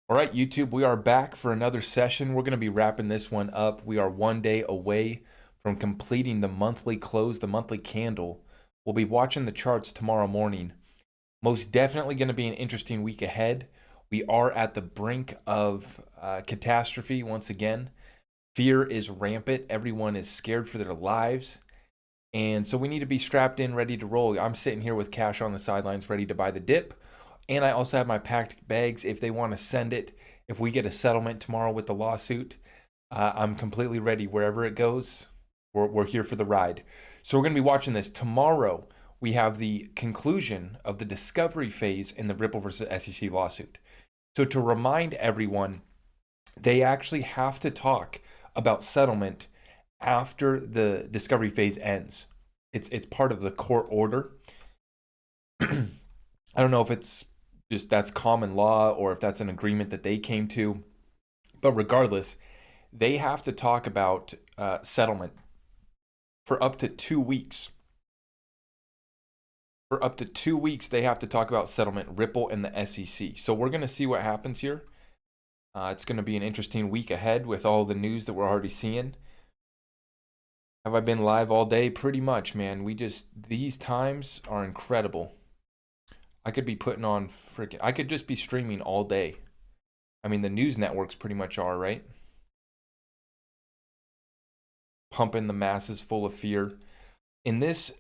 All right, YouTube, we are back for another session. We're going to be wrapping this one up. We are one day away from completing the monthly close, the monthly candle. We'll be watching the charts tomorrow morning. Most definitely going to be an interesting week ahead. We are at the brink of catastrophe once again. Fear is rampant. Everyone is scared for their lives. And so we need to be strapped in, ready to roll. I'm sitting here with cash on the sidelines, ready to buy the dip. And I also have my packed bags if they want to send it. If we get a settlement tomorrow with the lawsuit, I'm completely ready wherever it goes. We're here for the ride. So we're going to be watching this. Tomorrow, we have the conclusion of the discovery phase in the Ripple versus SEC lawsuit. So to remind everyone, they actually have to talk about settlement after the discovery phase ends. It's part of the court order. I don't know if it's just that's common law or if that's an agreement that they came to, but regardless, they have to talk about settlement for up to 2 weeks. For up to 2 weeks, they have to talk about settlement, Ripple and the SEC. So we're going to see what happens here. It's going to be an interesting week ahead with all the news that we're already seeing. Have I been live all day? Pretty much, man. These times are incredible. I could be putting on I could just be streaming all day. I mean, the news networks pretty much are, right? Pumping the masses full of fear. In this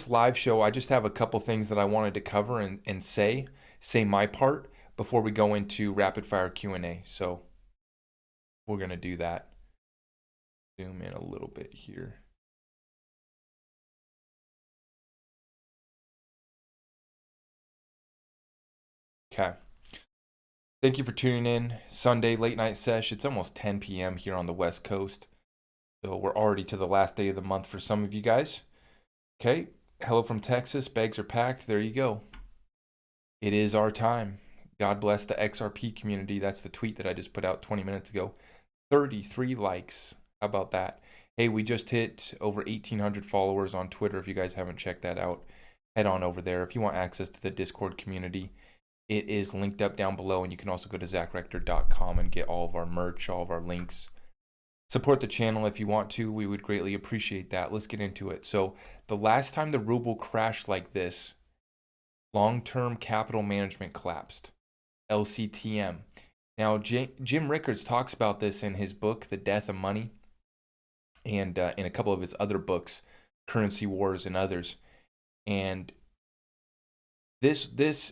live show, I just have a couple things that I wanted to cover and say my part before we go into rapid fire Q&A. So we're going to do that. Zoom in a little bit here. Okay. Thank you for tuning in. Sunday late night sesh. It's almost 10 p.m. here on the West Coast. So we're already to the last day of the month for some of you guys. Okay. Hello from Texas. Bags are packed. There you go. It is our time. God bless the XRP community. That's the tweet that I just put out 20 minutes ago. 33 likes. How about that? Hey, we just hit over 1,800 followers on Twitter. If you guys haven't checked that out, head on over there. If you want access to the Discord community, it is linked up down below, and you can also go to zachrector.com and get all of our merch, all of our links. Support the channel if you want to. We would greatly appreciate that. Let's get into it. So the last time the ruble crashed like this, long-term capital management collapsed, LCTM. Now, Jim Rickards talks about this in his book, The Death of Money, and in a couple of his other books, Currency Wars and others. And this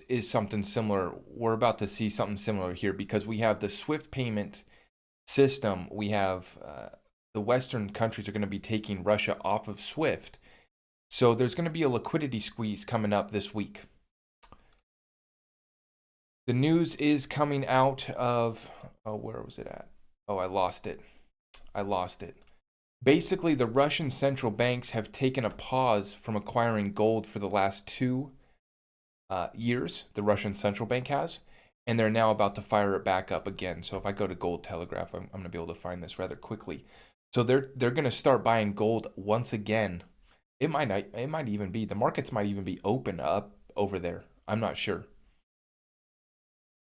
is something similar. We're about to see something similar here because we have the SWIFT payment system. We have the Western countries are going to be taking Russia off of SWIFT. So there's going to be a liquidity squeeze coming up this week. The news is coming out of, where was it at? Oh, I lost it. Basically, the Russian central banks have taken a pause from acquiring gold for the last 2 years. The Russian central bank has, and they're now about to fire it back up again. So if I go to Gold Telegraph, I'm going to be able to find this rather quickly. So they're going to start buying gold once again. It might even be, the markets might even be open up over there. I'm not sure.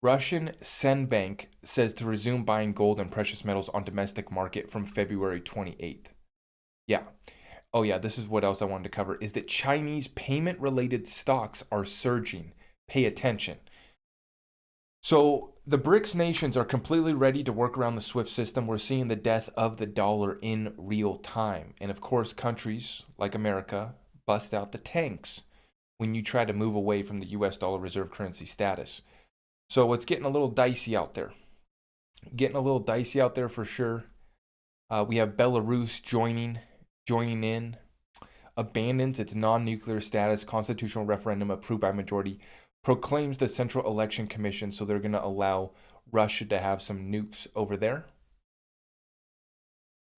Russian Centbank says to resume buying gold and precious metals on domestic market from February 28th. Yeah. Oh yeah, this is what else I wanted to cover, is that Chinese payment-related stocks are surging. Pay attention. So the BRICS nations are completely ready to work around the SWIFT system. We're seeing the death of the dollar in real time. And of course, countries like America bust out the tanks when you try to move away from the US dollar reserve currency status. So it's getting a little dicey out there. For sure. We have Belarus joining in, abandons its non-nuclear status, constitutional referendum approved by majority, proclaims the Central Election Commission, so they're going to allow Russia to have some nukes over there.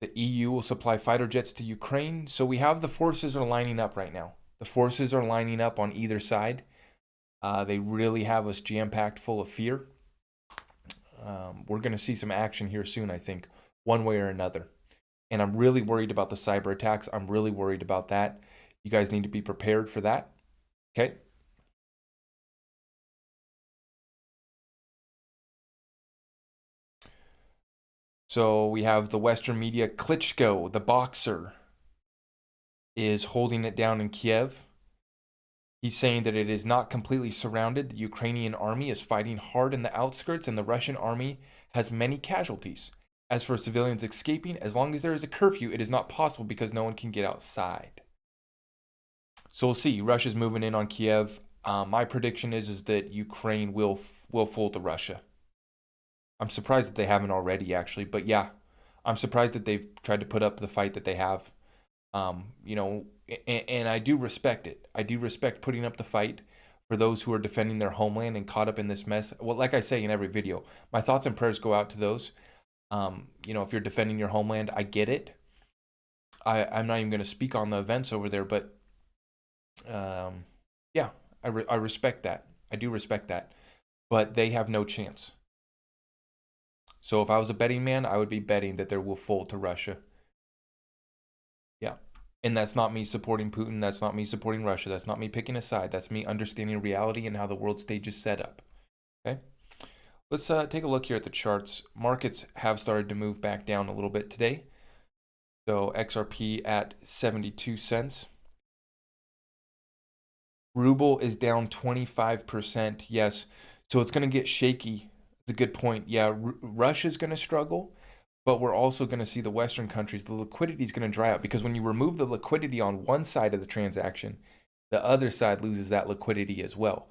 The EU will supply fighter jets to Ukraine. So we have the forces are lining up right now. The forces are lining up on either side. They really have us jam-packed full of fear. We're going to see some action here soon, I think, one way or another. And I'm really worried about the cyber attacks. I'm really worried about that. You guys need to be prepared for that. Okay. So we have the Western media. Klitschko, the boxer, is holding it down in Kiev. He's saying that it is not completely surrounded. The Ukrainian army is fighting hard in the outskirts, and the Russian army has many casualties. As for civilians escaping, as long as there is a curfew, it is not possible because no one can get outside. So we'll see. Russia's moving in on Kiev. My prediction is that Ukraine will fold to Russia. I'm surprised that they haven't already, actually. But yeah, I'm surprised that they've tried to put up the fight that they have. You know, and I do respect it. I do respect putting up the fight for those who are defending their homeland and caught up in this mess. Well, like I say in every video, my thoughts and prayers go out to those. You know, if you're defending your homeland, I get it. I'm not even going to speak on the events over there, but yeah, I respect that. I do respect that. But they have no chance. So if I was a betting man, I would be betting that they will fold to Russia. Yeah. And that's not me supporting Putin. That's not me supporting Russia. That's not me picking a side. That's me understanding reality and how the world stage is set up. Okay. Let's take a look here at the charts. Markets have started to move back down a little bit today. So XRP at 72 cents. Ruble is down 25%. Yes. So it's going to get shaky. It's a good point. Yeah, Russia's going to struggle, but we're also going to see the Western countries. The liquidity is going to dry up because when you remove the liquidity on one side of the transaction, the other side loses that liquidity as well.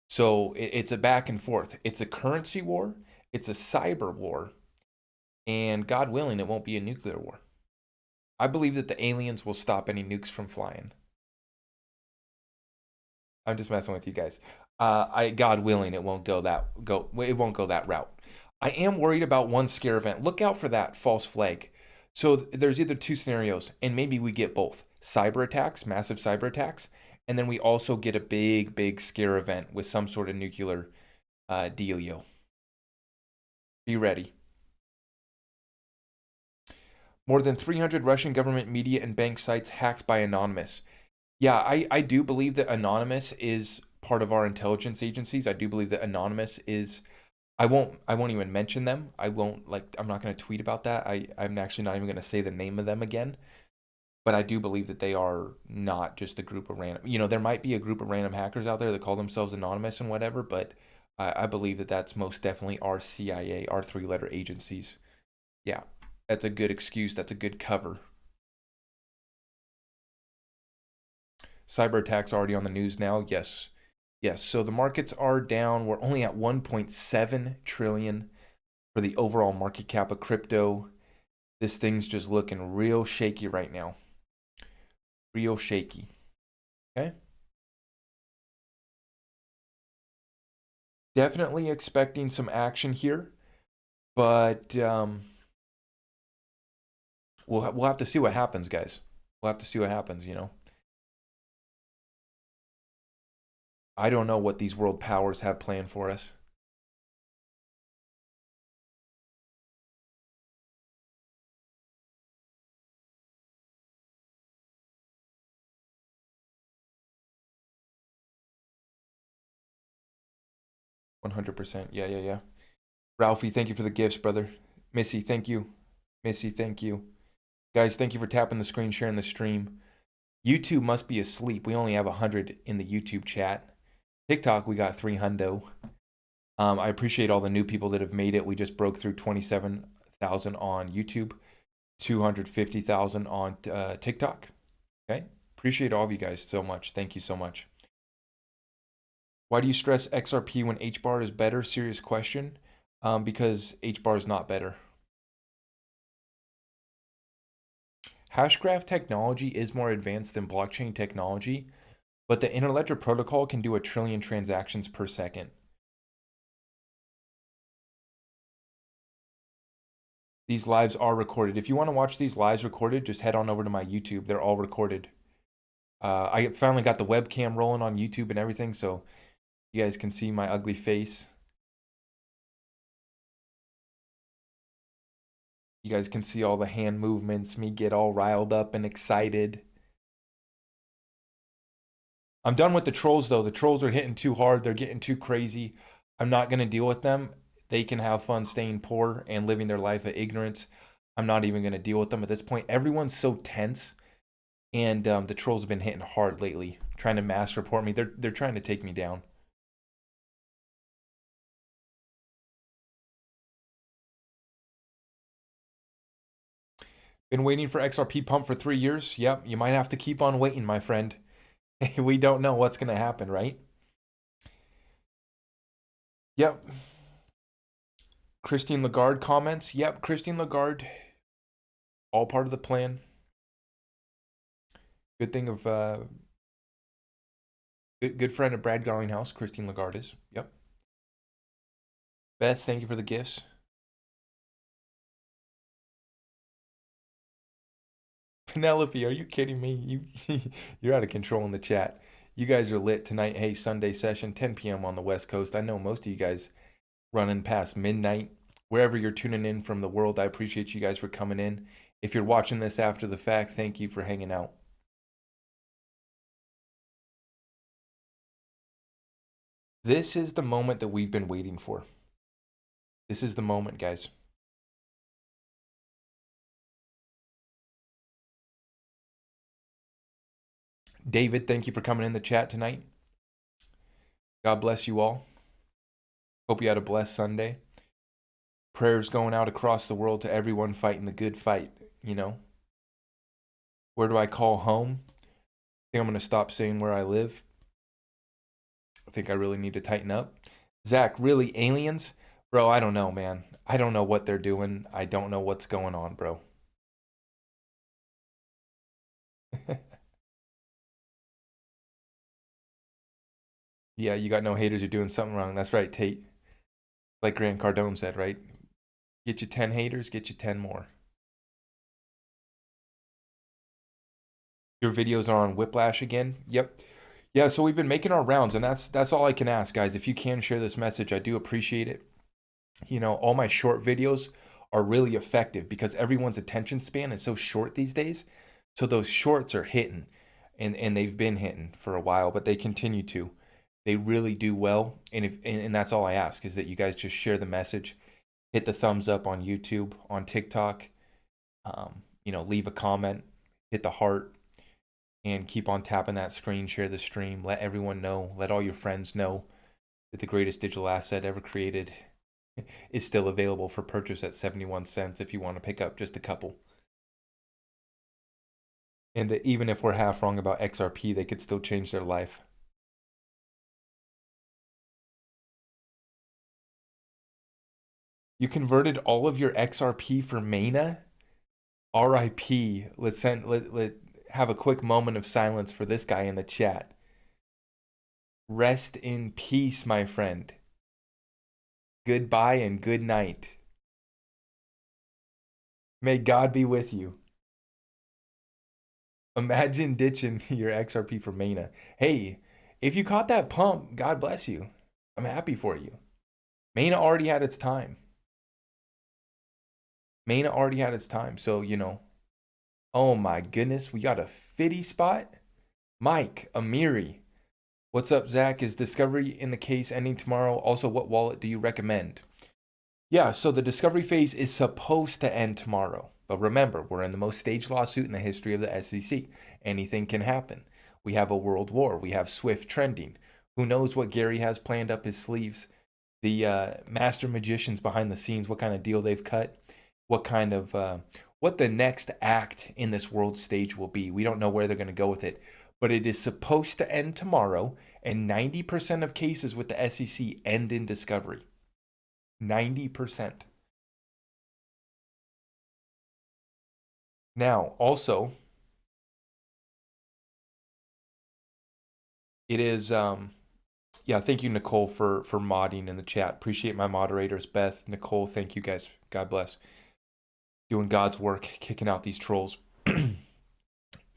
So it's a back and forth. It's a currency war. It's a cyber war. And God willing, it won't be a nuclear war. I believe that the aliens will stop any nukes from flying. I'm just messing with you guys. God willing, it won't go that route. I am worried about one scare event. Look out for that false flag. So there's either two scenarios, and maybe we get both. Cyber attacks, massive cyber attacks, and then we also get a big scare event with some sort of nuclear dealio. Be ready. More than 300 Russian government media and bank sites hacked by Anonymous. Yeah, I do believe that Anonymous is part of our intelligence agencies. I do believe that Anonymous is... I won't even mention them. I'm not going to tweet about that. I'm actually not even going to say the name of them again. But I do believe that they are not just a group of random... You know, there might be a group of random hackers out there that call themselves Anonymous and whatever, but I believe that that's most definitely our CIA, our three-letter agencies. Yeah, that's a good excuse. That's a good cover. Cyber attacks already on the news now. Yes. So the markets are down. We're only at 1.7 trillion for the overall market cap of crypto. This thing's just looking real shaky right now. Real shaky. Okay. Definitely expecting some action here, but we'll have to see what happens, guys. We'll have to see what happens, you know. I don't know what these world powers have planned for us. %. Yeah. Ralphie, thank you for the gifts, brother. Missy, thank you. Missy, thank you. Guys, thank you for tapping the screen, sharing the stream. YouTube must be asleep. We only have 100 in the YouTube chat. TikTok, we got 300. I appreciate all the new people that have made it. We just broke through 27,000 on YouTube, 250,000 on TikTok. Okay, appreciate all of you guys so much. Thank you so much. Why do you stress XRP when HBAR is better? Serious question. Because HBAR is not better. Hashgraph technology is more advanced than blockchain technology, but the Interledger protocol can do 1 trillion transactions per second. These lives are recorded. If you want to watch these lives recorded, just head on over to my YouTube. They're all recorded. I finally got the webcam rolling on YouTube and everything, so you guys can see my ugly face. You guys can see all the hand movements, me get all riled up and excited. I'm done with the trolls, though. The trolls are hitting too hard. They're getting too crazy. I'm not going to deal with them. They can have fun staying poor and living their life of ignorance. I'm not even going to deal with them at this point. Everyone's so tense, and the trolls have been hitting hard lately, trying to mass report me. They're trying to take me down. Been waiting for XRP pump for 3 years. Yep, you might have to keep on waiting, my friend. We don't know what's going to happen, right? Yep. Christine Lagarde comments. Yep, Christine Lagarde. All part of the plan. Good thing of good friend of Brad Garlinghouse, Christine Lagarde is. Yep. Beth, thank you for the gifts. Penelope, are you kidding me? You're out of control in the chat. You guys are lit tonight. Hey, Sunday session, 10 p.m. on the West Coast. I know most of you guys running past midnight. Wherever you're tuning in from the world, I appreciate you guys for coming in. If you're watching this after the fact, thank you for hanging out. This is the moment that we've been waiting for. This is the moment, guys. David, thank you for coming in the chat tonight. God bless you all. Hope you had a blessed Sunday. Prayers going out across the world to everyone fighting the good fight, you know. Where do I call home? I think I'm going to stop saying where I live. I think I really need to tighten up. Zach, really, aliens? Bro, I don't know, man. I don't know what they're doing. I don't know what's going on, bro. Yeah, you got no haters, you're doing something wrong. That's right, Tate. Like Grant Cardone said, right? Get you 10 haters, get you 10 more. Your videos are on Whiplash again? Yep. Yeah, so we've been making our rounds, and that's all I can ask, guys. If you can share this message, I do appreciate it. You know, all my short videos are really effective because everyone's attention span is so short these days. So those shorts are hitting, and they've been hitting for a while, but they continue to. They really do well, and that's all I ask is that you guys just share the message, hit the thumbs up on YouTube, on TikTok, you know, leave a comment, hit the heart, and keep on tapping that screen, share the stream, let everyone know, let all your friends know that the greatest digital asset ever created is still available for purchase at 71 cents if you want to pick up just a couple. And that even if we're half wrong about XRP, they could still change their life. You converted all of your XRP for Mana? RIP. Let's have a quick moment of silence for this guy in the chat. Rest in peace, my friend. Goodbye and good night. May God be with you. Imagine ditching your XRP for Mana. Hey, if you caught that pump, God bless you. I'm happy for you. Mana already had its time. Mana already had its time. So, you know. Oh my goodness. We got a fitty spot. Mike, Amiri. What's up, Zach? Is discovery in the case ending tomorrow? Also, what wallet do you recommend? Yeah, so the discovery phase is supposed to end tomorrow. But remember, we're in the most staged lawsuit in the history of the SEC. Anything can happen. We have a world war. We have Swift trending. Who knows what Gary has planned up his sleeves? The master magicians behind the scenes, what kind of deal they've cut, what kind of what the next act in this world stage will be. We don't know where they're going to go with it, but it is supposed to end tomorrow, and 90% of cases with the SEC end in discovery. 90%. Now, also, it is yeah, thank you, Nicole, for modding in the chat. Appreciate my moderators, Beth, Nicole. Thank you guys. God bless. Doing God's work, kicking out these trolls.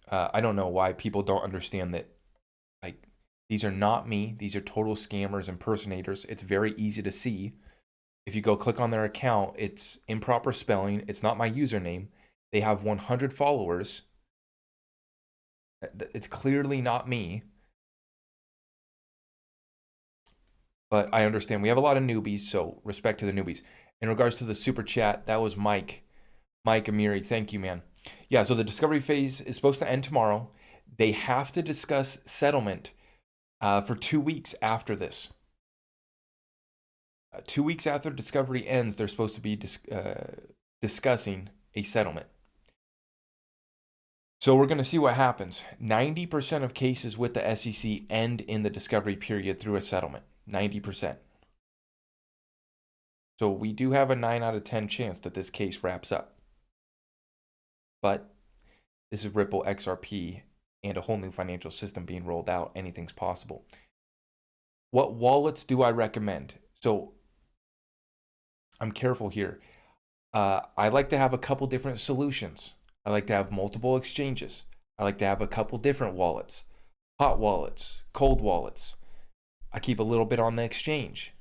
I don't know why people don't understand that. Like, these are not me. These are total scammers, impersonators. It's very easy to see. If you go click on their account, it's improper spelling. It's not my username. They have 100 followers. It's clearly not me. but I understand we have a lot of newbies, so respect to the newbies. In regards to the super chat, that was Mike Amiri. Thank you, man. Yeah, so the discovery phase is supposed to end tomorrow. They have to discuss settlement for 2 weeks after this. 2 weeks after discovery ends, they're supposed to be discussing a settlement. So we're going to see what happens. 90% of cases with the SEC end in the discovery period through a settlement. 90%. So we do have a 9 out of 10 chance that this case wraps up. But this is Ripple XRP and a whole new financial system being rolled out. Anything's possible. What wallets do I recommend? So I'm careful here. I like to have a couple different solutions. I like to have multiple exchanges. I like to have a couple different wallets, hot wallets, cold wallets. I keep a little bit on the exchange.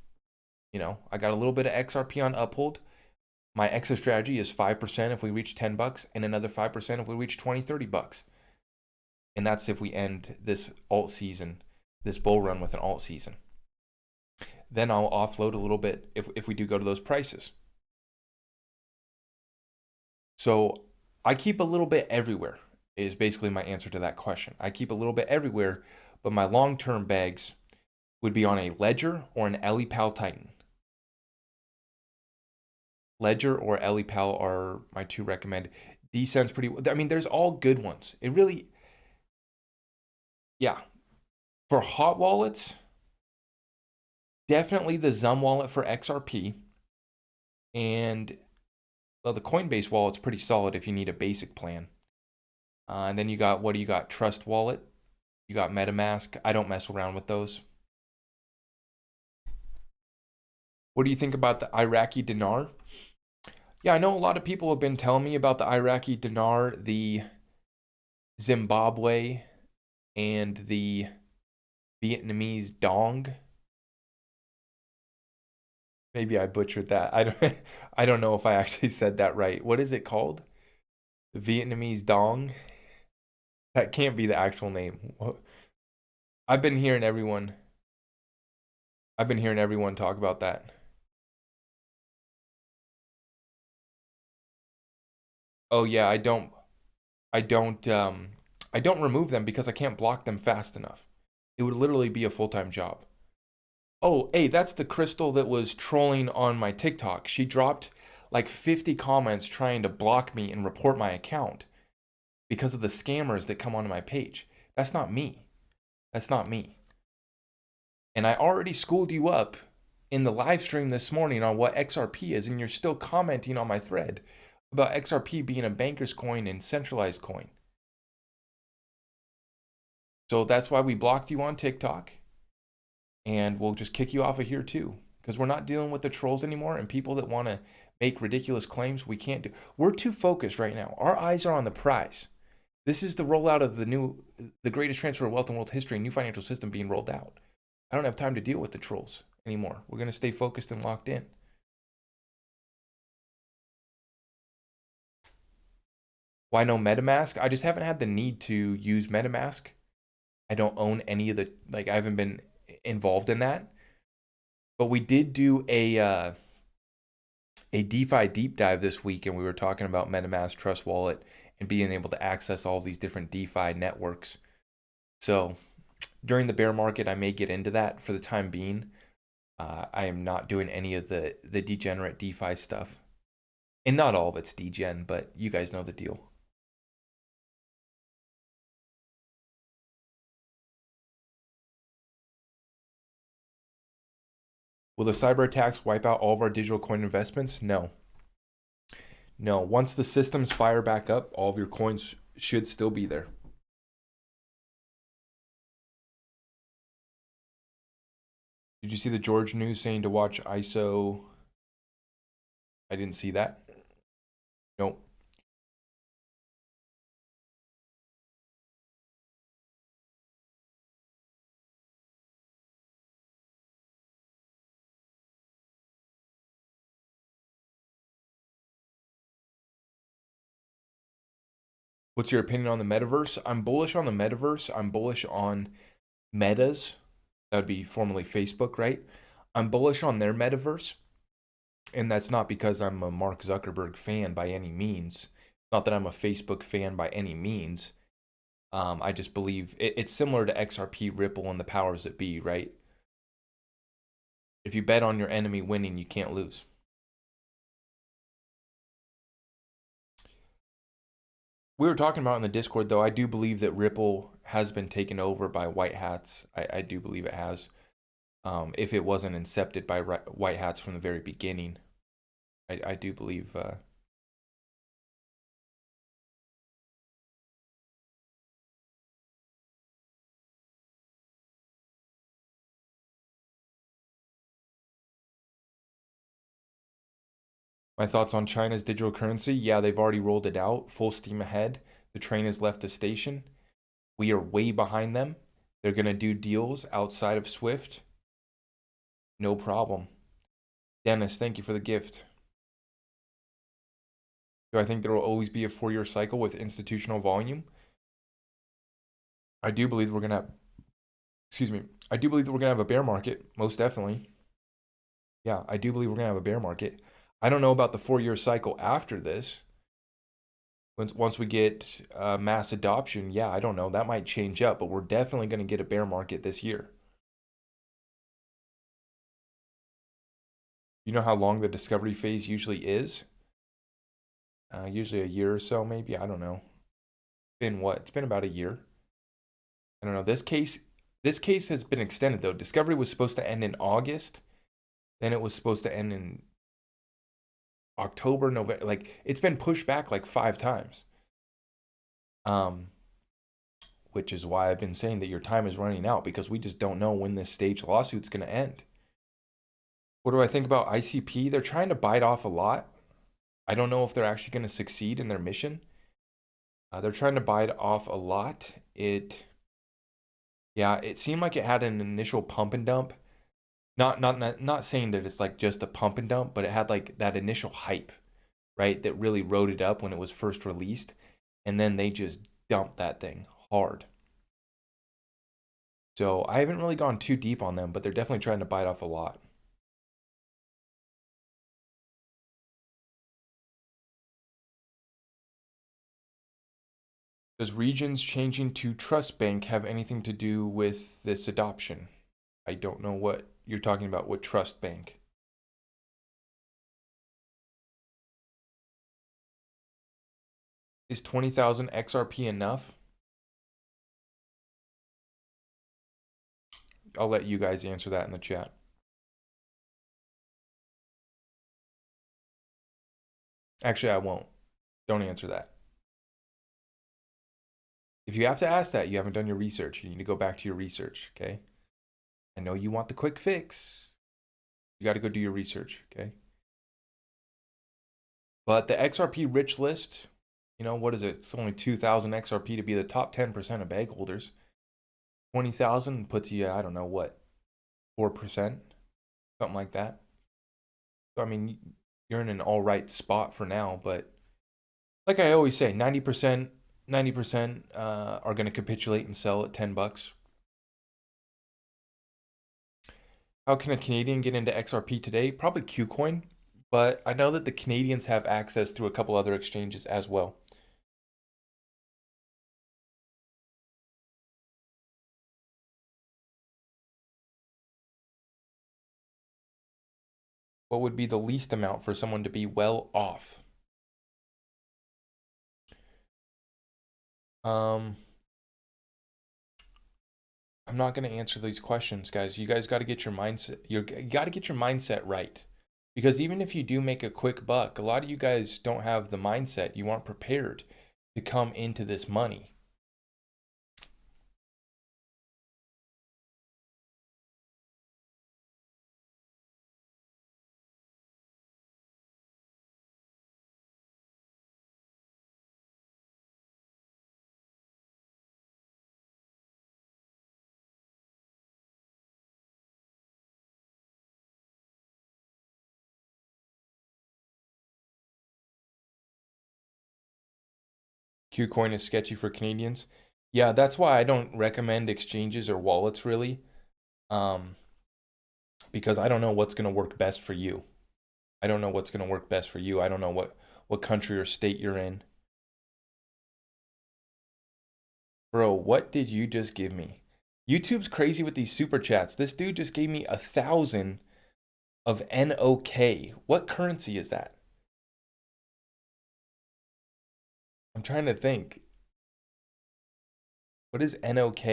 You know, I got a little bit of XRP on Uphold. My exit strategy is 5% if we reach 10 bucks and another 5% if we reach 20, 30 bucks. And that's if we end this alt season, this bull run with an alt season. Then I'll offload a little bit if we do go to those prices. So I keep a little bit everywhere is basically my answer to that question. I keep a little bit everywhere, but my long-term bags would be on a Ledger or an Ellipal Titan. Ledger or Ellipal are my two recommended. Descend's pretty, I mean, there's all good ones. It really, yeah. For hot wallets, definitely the Zum wallet for XRP. And well, the Coinbase wallet's pretty solid if you need a basic plan. And then you got, what do you got? Trust Wallet. You got MetaMask. I don't mess around with those. What do you think about the Iraqi Dinar? Yeah, I know a lot of people have been telling me about the Iraqi Dinar, the Zimbabwe, and the Vietnamese Dong. Maybe I butchered that. I don't know if I actually said that right. What is it called? The Vietnamese Dong? That can't be the actual name. I've been hearing everyone talk about that. Oh yeah, I don't remove them because I can't block them fast enough. It would literally be a full-time job. Oh, hey, that's the Crystal that was trolling on my TikTok. She dropped like 50 comments trying to block me and report my account because of the scammers that come onto my page. That's not me. That's not me. And I already schooled you up in the live stream this morning on what XRP is, and you're still commenting on my thread about XRP being a banker's coin and centralized coin. So that's why we blocked you on TikTok. And we'll just kick you off of here too. Because we're not dealing with the trolls anymore and people that want to make ridiculous claims. We can't do. We're too focused right now. Our eyes are on the prize. This is the rollout of the greatest transfer of wealth in world history, new financial system being rolled out. I don't have time to deal with the trolls anymore. We're going to stay focused and locked in. Why no MetaMask? I just haven't had the need to use MetaMask. I don't own any of the, like, I haven't been involved in that. But we did do a DeFi deep dive this week, and we were talking about MetaMask Trust Wallet and being able to access all these different DeFi networks. So during the bear market, I may get into that. For the time being, I am not doing any of the degenerate DeFi stuff. And not all of it's degen, but you guys know the deal. Will the cyber attacks wipe out all of our digital coin investments? No. No. Once the systems fire back up, all of your coins should still be there. Did you see the George news saying to watch ISO? I didn't see that. Nope. What's your opinion on the metaverse? I'm bullish on the metaverse. I'm bullish on Metas. That would be formerly Facebook, right? I'm bullish on their metaverse, and that's not because I'm a Mark Zuckerberg fan by any means. Not that I'm a Facebook fan by any means. I just believe it's similar to XRP, Ripple, and the powers that be, right? If you bet on your enemy winning, you can't lose. We were talking about in the Discord, though, I do believe that Ripple has been taken over by white hats. I do believe it has. If it wasn't incepted by white hats from the very beginning, I do believe. My thoughts on China's digital currency? Yeah, they've already rolled it out, full steam ahead. The train has left the station. We are way behind them. They're going to do deals outside of Swift. No problem. Dennis, thank you for the gift. Do I think there will always be a 4-year cycle with institutional volume? I do believe we're going to have, excuse me, I do believe that we're going to have a bear market, most definitely. Yeah, I do believe we're going to have a bear market. I don't know about the 4-year cycle after this. Once we get mass adoption, yeah, I don't know. That might change up, but we're definitely going to get a bear market this year. You know how long the discovery phase usually is? Usually a year or so, maybe. I don't know. Been what? It's been about a year. I don't know. This case has been extended though. Discovery was supposed to end in August. Then it was supposed to end in October, November. Like it's been pushed back like 5 times. Which is why I've been saying that your time is running out, because we just don't know when this stage lawsuit's going to end. What do I think about ICP? They're trying to bite off a lot. I don't know if they're actually going to succeed in their mission. They're trying to bite off a lot. It seemed like it had an initial pump and dump. Not saying that it's like just a pump and dump, but it had like that initial hype, right? That really rode it up when it was first released, and then they just dumped that thing hard. So I haven't really gone too deep on them, but they're definitely trying to bite off a lot. Does regions changing to trust bank have anything to do with this adoption? I don't know what you're talking about with trust bank. Is 20,000 XRP enough? I'll let you guys answer that in the chat. Actually, I won't. Don't answer that. If you have to ask that, you haven't done your research. You need to go back to your research, okay? I know you want the quick fix. You got to go do your research, okay? But the XRP rich list, you know, what is it? It's only 2,000 XRP to be the top 10% of bag holders. 20,000 puts you, I don't know what, 4%, something like that. So, I mean, you're in an all right spot for now, but like I always say, 90% are going to capitulate and sell at $10. How can a Canadian get into XRP today? Probably Qcoin, but I know that the Canadians have access through a couple other exchanges as well. What would be the least amount for someone to be well off? I'm not going to answer these questions, guys. You guys got to get your mindset. You got to get your mindset right, because even if you do make a quick buck, a lot of you guys don't have the mindset. You aren't prepared to come into this money. Qcoin is sketchy for Canadians. Yeah, that's why I don't recommend exchanges or wallets really. because I don't know what's going to work best for you. I don't know what's going to work best for you. I don't know what country or state you're in. Bro, what did you just give me? YouTube's crazy with these super chats. This dude just gave me 1,000 of NOK. What currency is that? I'm trying to think. What is NOK?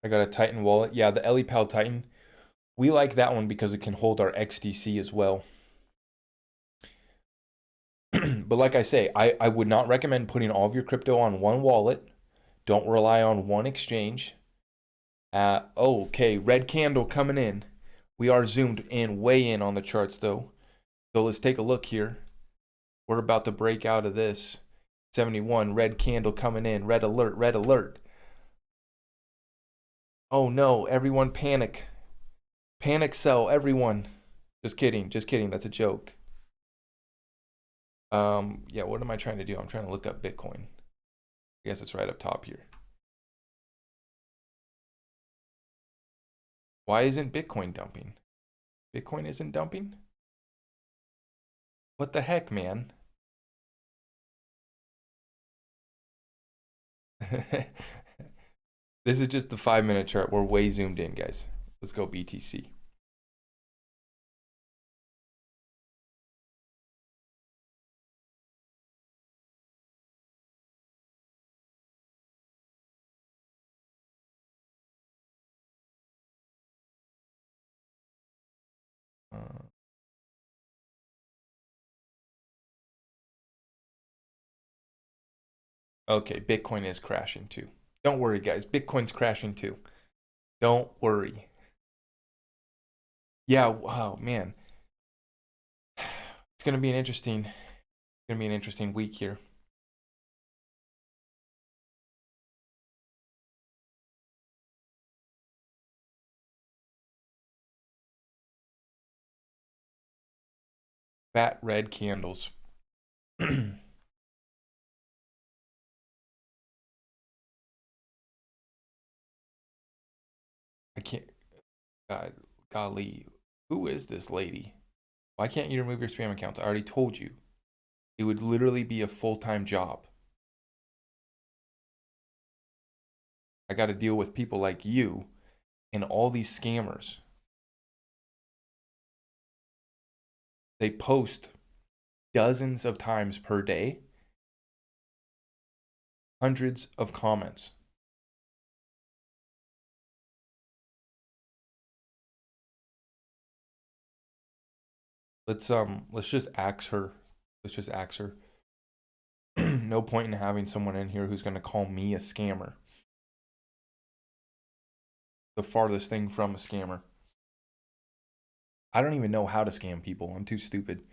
I got a Titan wallet. Yeah, the Ellipal Titan. We like that one because it can hold our XDC as well. But like I say, I would not recommend putting all of your crypto on one wallet. Don't rely on one exchange. Okay, red candle coming in. We are zoomed in, way in on the charts though. So let's take a look here. We're about to break out of this. 71, red candle coming in. Red alert, red alert. Oh no, everyone panic. Panic sell, everyone. Just kidding, that's a joke. Yeah, what am I trying to do? I'm trying to look up Bitcoin. I guess it's right up top here. Why isn't Bitcoin dumping? Bitcoin isn't dumping? What the heck, man? This is just the 5-minute chart. We're way zoomed in, guys. Let's go BTC. Okay, Bitcoin is crashing too. Don't worry, guys. Bitcoin's crashing too. Don't worry. Yeah, wow, man. It's gonna be an interesting week here. Fat red candles. I can't. God, golly, who is this lady? Why can't you remove your spam accounts? I already told you. It would literally be a full-time job. I got to deal with people like you and all these scammers. They post dozens of times per day, hundreds of comments. Let's just axe her. Let's just axe her. No point in having someone in here who's going to call me a scammer. The farthest thing from a scammer. I don't even know how to scam people. I'm too stupid.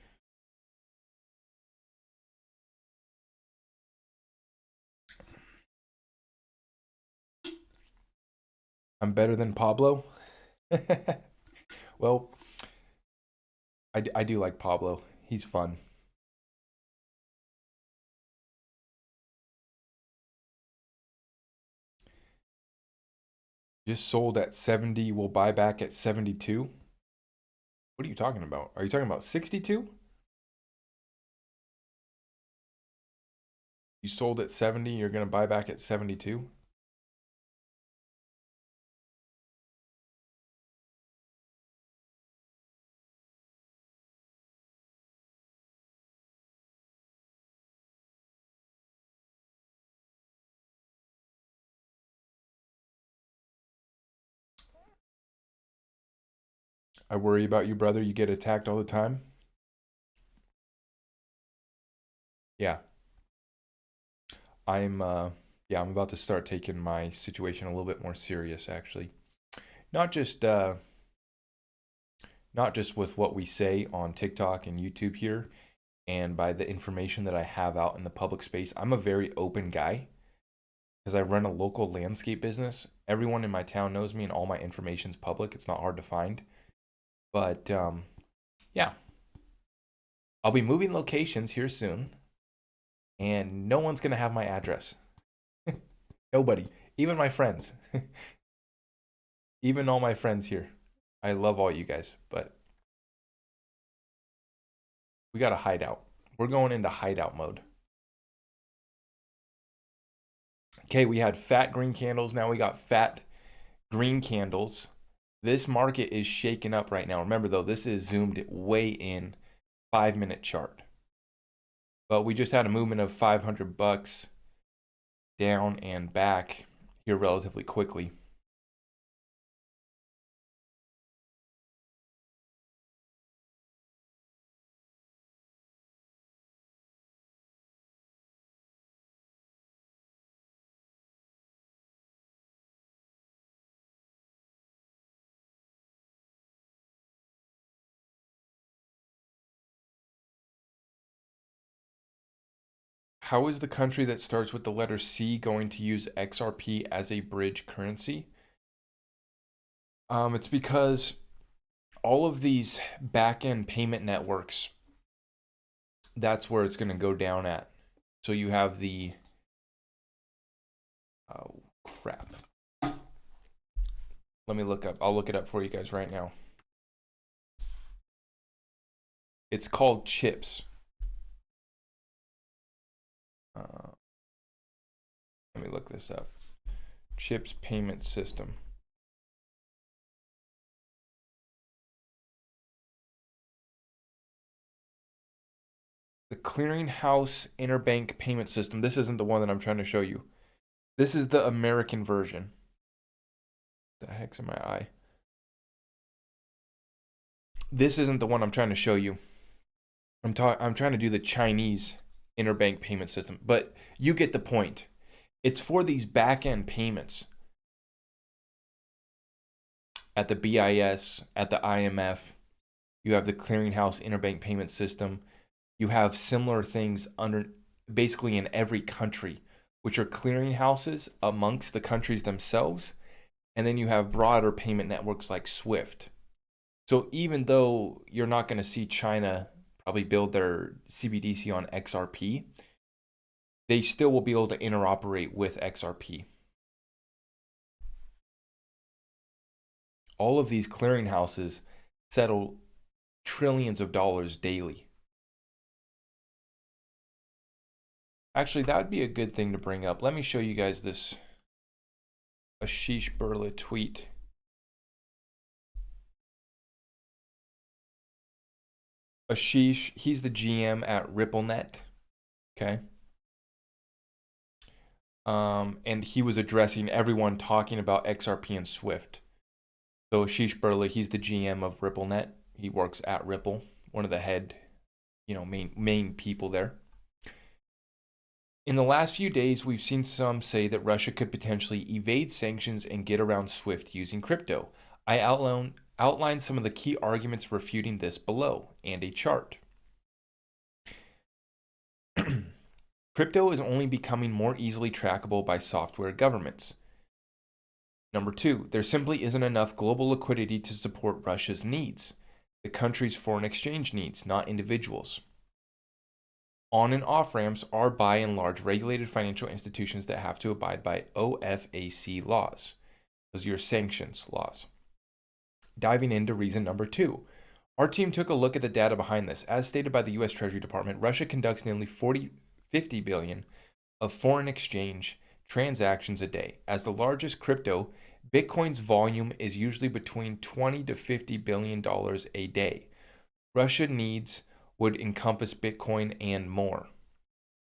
I'm better than Pablo. Well, I do like Pablo. He's fun. Just sold at 70, will buy back at 72. What are you talking about? Are you talking about 62? You sold at 70, you're going to buy back at 72? I worry about you, brother. You get attacked all the time. Yeah. I'm about to start taking my situation a little bit more serious, actually. Not just with what we say on TikTok and YouTube here, and by the information that I have out in the public space. I'm a very open guy because I run a local landscape business. Everyone in my town knows me, and all my information's public. It's not hard to find. But yeah, I'll be moving locations here soon, and no one's gonna have my address. Nobody, even my friends, even all my friends here. I love all you guys, but we got to hide out. We're going into hideout mode. Okay, we had fat green candles. Now we got fat green candles. This market is shaking up right now. Remember though, this is zoomed way in, 5-minute chart. But we just had a movement of $500 down and back here relatively quickly. How is the country that starts with the letter C going to use XRP as a bridge currency? It's because all of these back-end payment networks, that's where it's going to go down at. So you have the, oh crap. Let me look up, I'll look it up for you guys right now. It's called chips. Let me look this up. Chips payment system. The clearinghouse interbank payment system. This isn't the one that I'm trying to show you. This is the American version. The heck's in my eye? This isn't the one I'm trying to show you. I'm trying to do the Chinese interbank payment system, but you get the point. It's for these back-end payments at the BIS, at the IMF. You have the clearinghouse interbank payment system. You have similar things under basically in every country, which are clearinghouses amongst the countries themselves. And then you have broader payment networks like SWIFT. So even though you're not going to see China probably build their CBDC on XRP, they still will be able to interoperate with XRP. All of these clearinghouses settle trillions of dollars daily. Actually, that would be a good thing to bring up. Let me show you guys this Ashish Burla tweet. Ashish, he's the GM at RippleNet. Okay. And he was addressing everyone talking about XRP and Swift. So Ashish Burla, he's the GM of RippleNet. He works at Ripple, one of the head, main people there. In the last few days, we've seen some say that Russia could potentially evade sanctions and get around SWIFT using crypto. I outlined some of the key arguments refuting this below, and a chart. Crypto is only becoming more easily trackable by software governments. Number 2, there simply isn't enough global liquidity to support Russia's needs, the country's foreign exchange needs, not individuals. On and off ramps are by and large regulated financial institutions that have to abide by OFAC laws. Those are your sanctions laws. Diving into reason number 2, our team took a look at the data behind this. As stated by the US Treasury Department, Russia conducts nearly 50 billion of foreign exchange transactions a day. As the largest crypto, Bitcoin's volume is usually between $20 to $50 billion a day. Russia needs would encompass Bitcoin and more.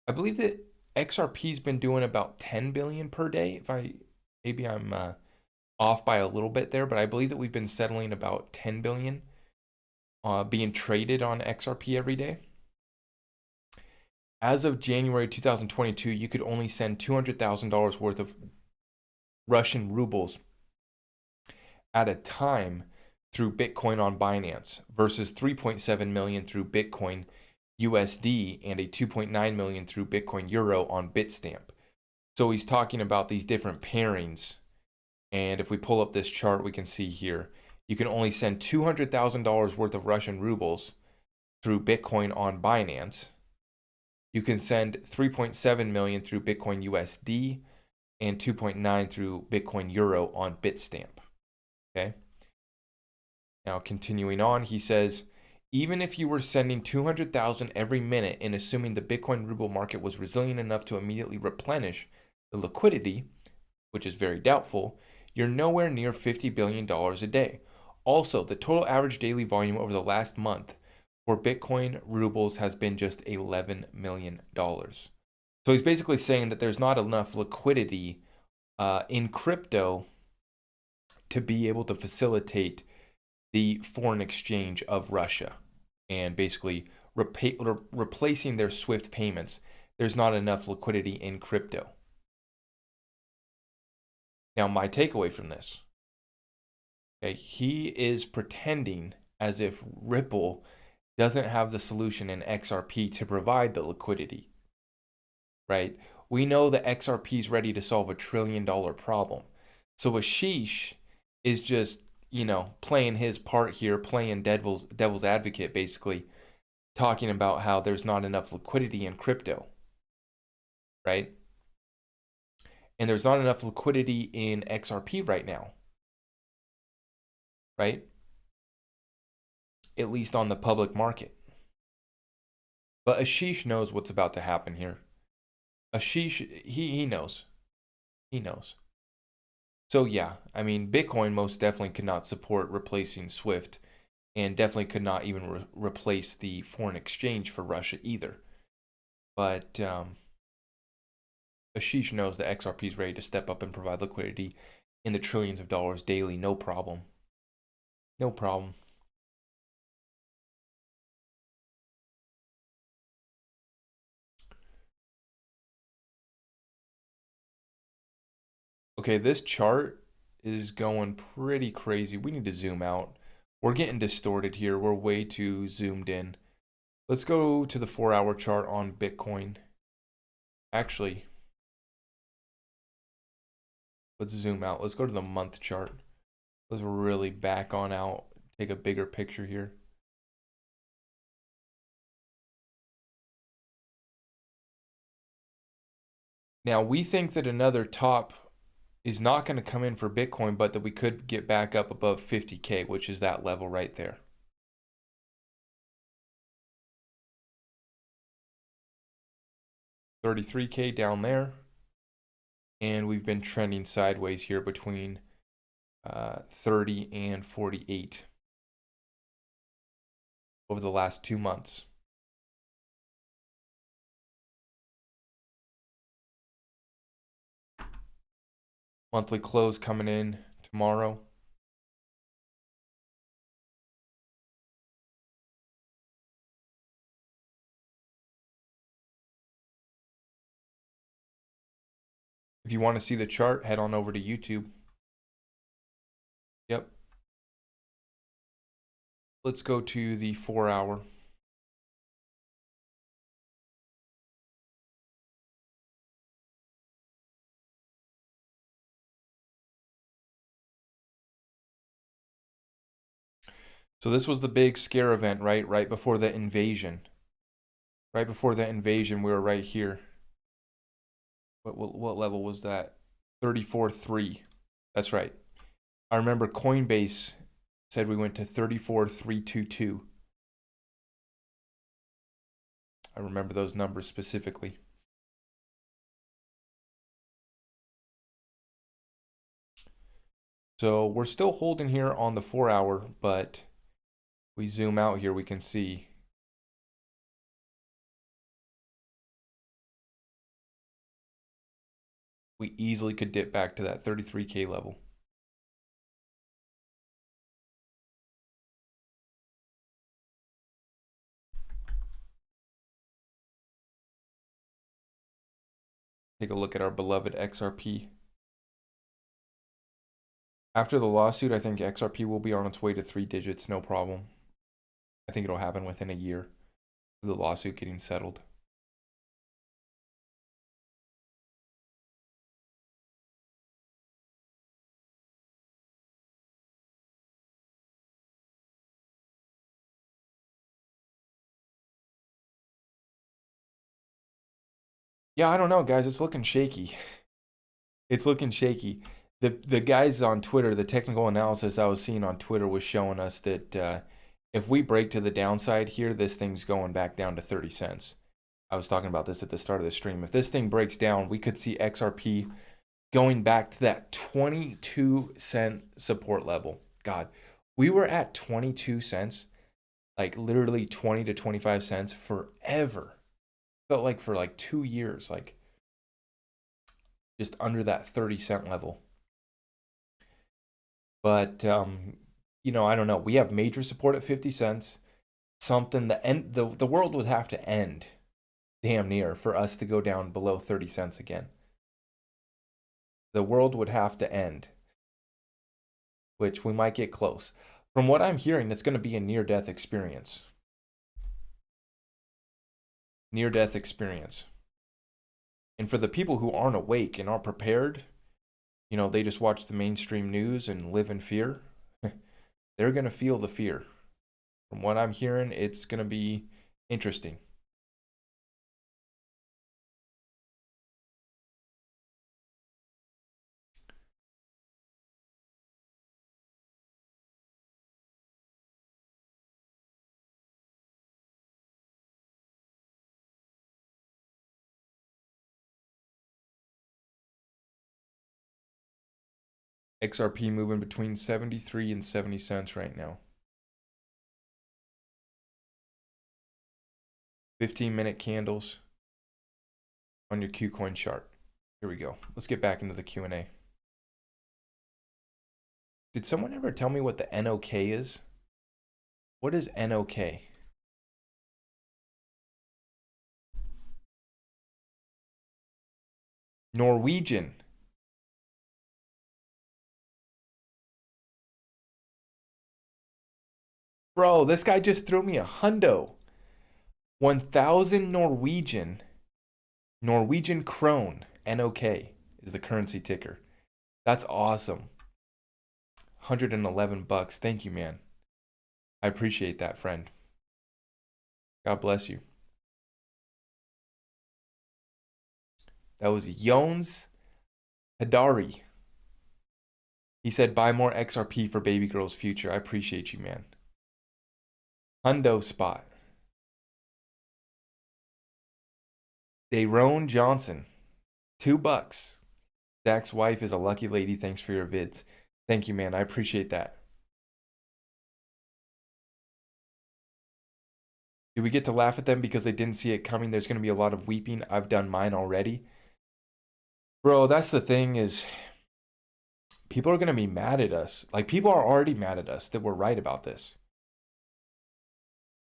I believe that XRP's been doing about 10 billion per day. Maybe I'm off by a little bit there, but I believe that we've been settling about 10 billion being traded on XRP every day. As of January 2022, you could only send $200,000 worth of Russian rubles at a time through Bitcoin on Binance versus 3.7 million through Bitcoin USD and a 2.9 million through Bitcoin Euro on Bitstamp. So he's talking about these different pairings. And if we pull up this chart, we can see here, you can only send $200,000 worth of Russian rubles through Bitcoin on Binance. You can send 3.7 million through Bitcoin USD and 2.9 through Bitcoin Euro on Bitstamp. Okay. Now, continuing on, he says, even if you were sending 200,000 every minute and assuming the Bitcoin ruble market was resilient enough to immediately replenish the liquidity, which is very doubtful, you're nowhere near $50 billion a day. Also, the total average daily volume over the last month for Bitcoin rubles has been just $11 million. So he's basically saying that there's not enough liquidity in crypto to be able to facilitate the foreign exchange of Russia and basically replacing their SWIFT payments. There's not enough liquidity in crypto. Now, my takeaway from this, okay, he is pretending as if Ripple doesn't have the solution in XRP to provide the liquidity, right? We know that XRP is ready to solve $1 trillion problem. So Ashish is just, playing his part here, playing devil's advocate, basically, talking about how there's not enough liquidity in crypto, right? And there's not enough liquidity in XRP right now, right? At least on the public market. But Ashish knows what's about to happen here. Ashish, he knows. He knows. So yeah, I mean, Bitcoin most definitely could not support replacing SWIFT and definitely could not even replace the foreign exchange for Russia either. But Ashish knows that XRP is ready to step up and provide liquidity in the trillions of dollars daily. No problem. No problem. Okay, this chart is going pretty crazy. We need to zoom out. We're getting distorted here. We're way too zoomed in. Let's go to the 4-hour chart on Bitcoin. Actually, let's zoom out. Let's go to the month chart. Let's really back on out. Take a bigger picture here. Now, we think that another top is not going to come in for Bitcoin, but that we could get back up above 50K, which is that level right there. $33K down there. And we've been trending sideways here between 30 and 48 over the last 2 months. Monthly close coming in tomorrow. If you want to see the chart, head on over to YouTube. Yep. Let's go to the 4-hour. So this was the big scare event, right? Right before the invasion. Right before the invasion, we were right here. What level was that? 34.3. That's right. I remember Coinbase said we went to 34.322. I remember those numbers specifically. So we're still holding here on the 4-hour, but we zoom out here, we can see we easily could dip back to that 33K level. Take a look at our beloved XRP. After the lawsuit, I think XRP will be on its way to 3 digits, no problem. I think it'll happen within a year of the lawsuit getting settled. Yeah, I don't know, guys. It's looking shaky. It's looking shaky. The guys on Twitter, the technical analysis I was seeing on Twitter was showing us that if we break to the downside here, this thing's going back down to 30 cents. I was talking about this at the start of the stream. If this thing breaks down, we could see XRP going back to that 22-cent support level. God, we were at 22 cents, like literally 20 to 25 cents forever. Felt like for like 2 years, like just under that 30-cent level. But you know, I don't know. We have major support at 50 cents. Something that the world would have to end damn near for us to go down below 30 cents again. The world would have to end, which we might get close. From what I'm hearing, it's going to be a near-death experience. Near-death experience. And for the people who aren't awake and aren't prepared, you know, they just watch the mainstream news and live in fear, they're going to feel the fear. From what I'm hearing, it's going to be interesting. XRP moving between 73 and 70 cents right now. 15-minute candles on your Qcoin chart. Here we go. Let's get back into the Q&A. Did someone ever tell me what the NOK is? What is NOK? Norwegian. Bro, this guy just threw me a hundo. 1,000 Norwegian krone. NOK is the currency ticker. That's awesome. 111 bucks. Thank you, man. I appreciate that, friend. God bless you. That was Jones Hadari. He said, buy more XRP for baby girl's future. I appreciate you, man. Hundo spot. Daron Johnson. $2. Zach's wife is a lucky lady. Thanks for your vids. Thank you, man. I appreciate that. Do we get to laugh at them because they didn't see it coming? There's going to be a lot of weeping. I've done mine already. Bro, that's the thing is people are going to be mad at us. Like, people are already mad at us that we're right about this.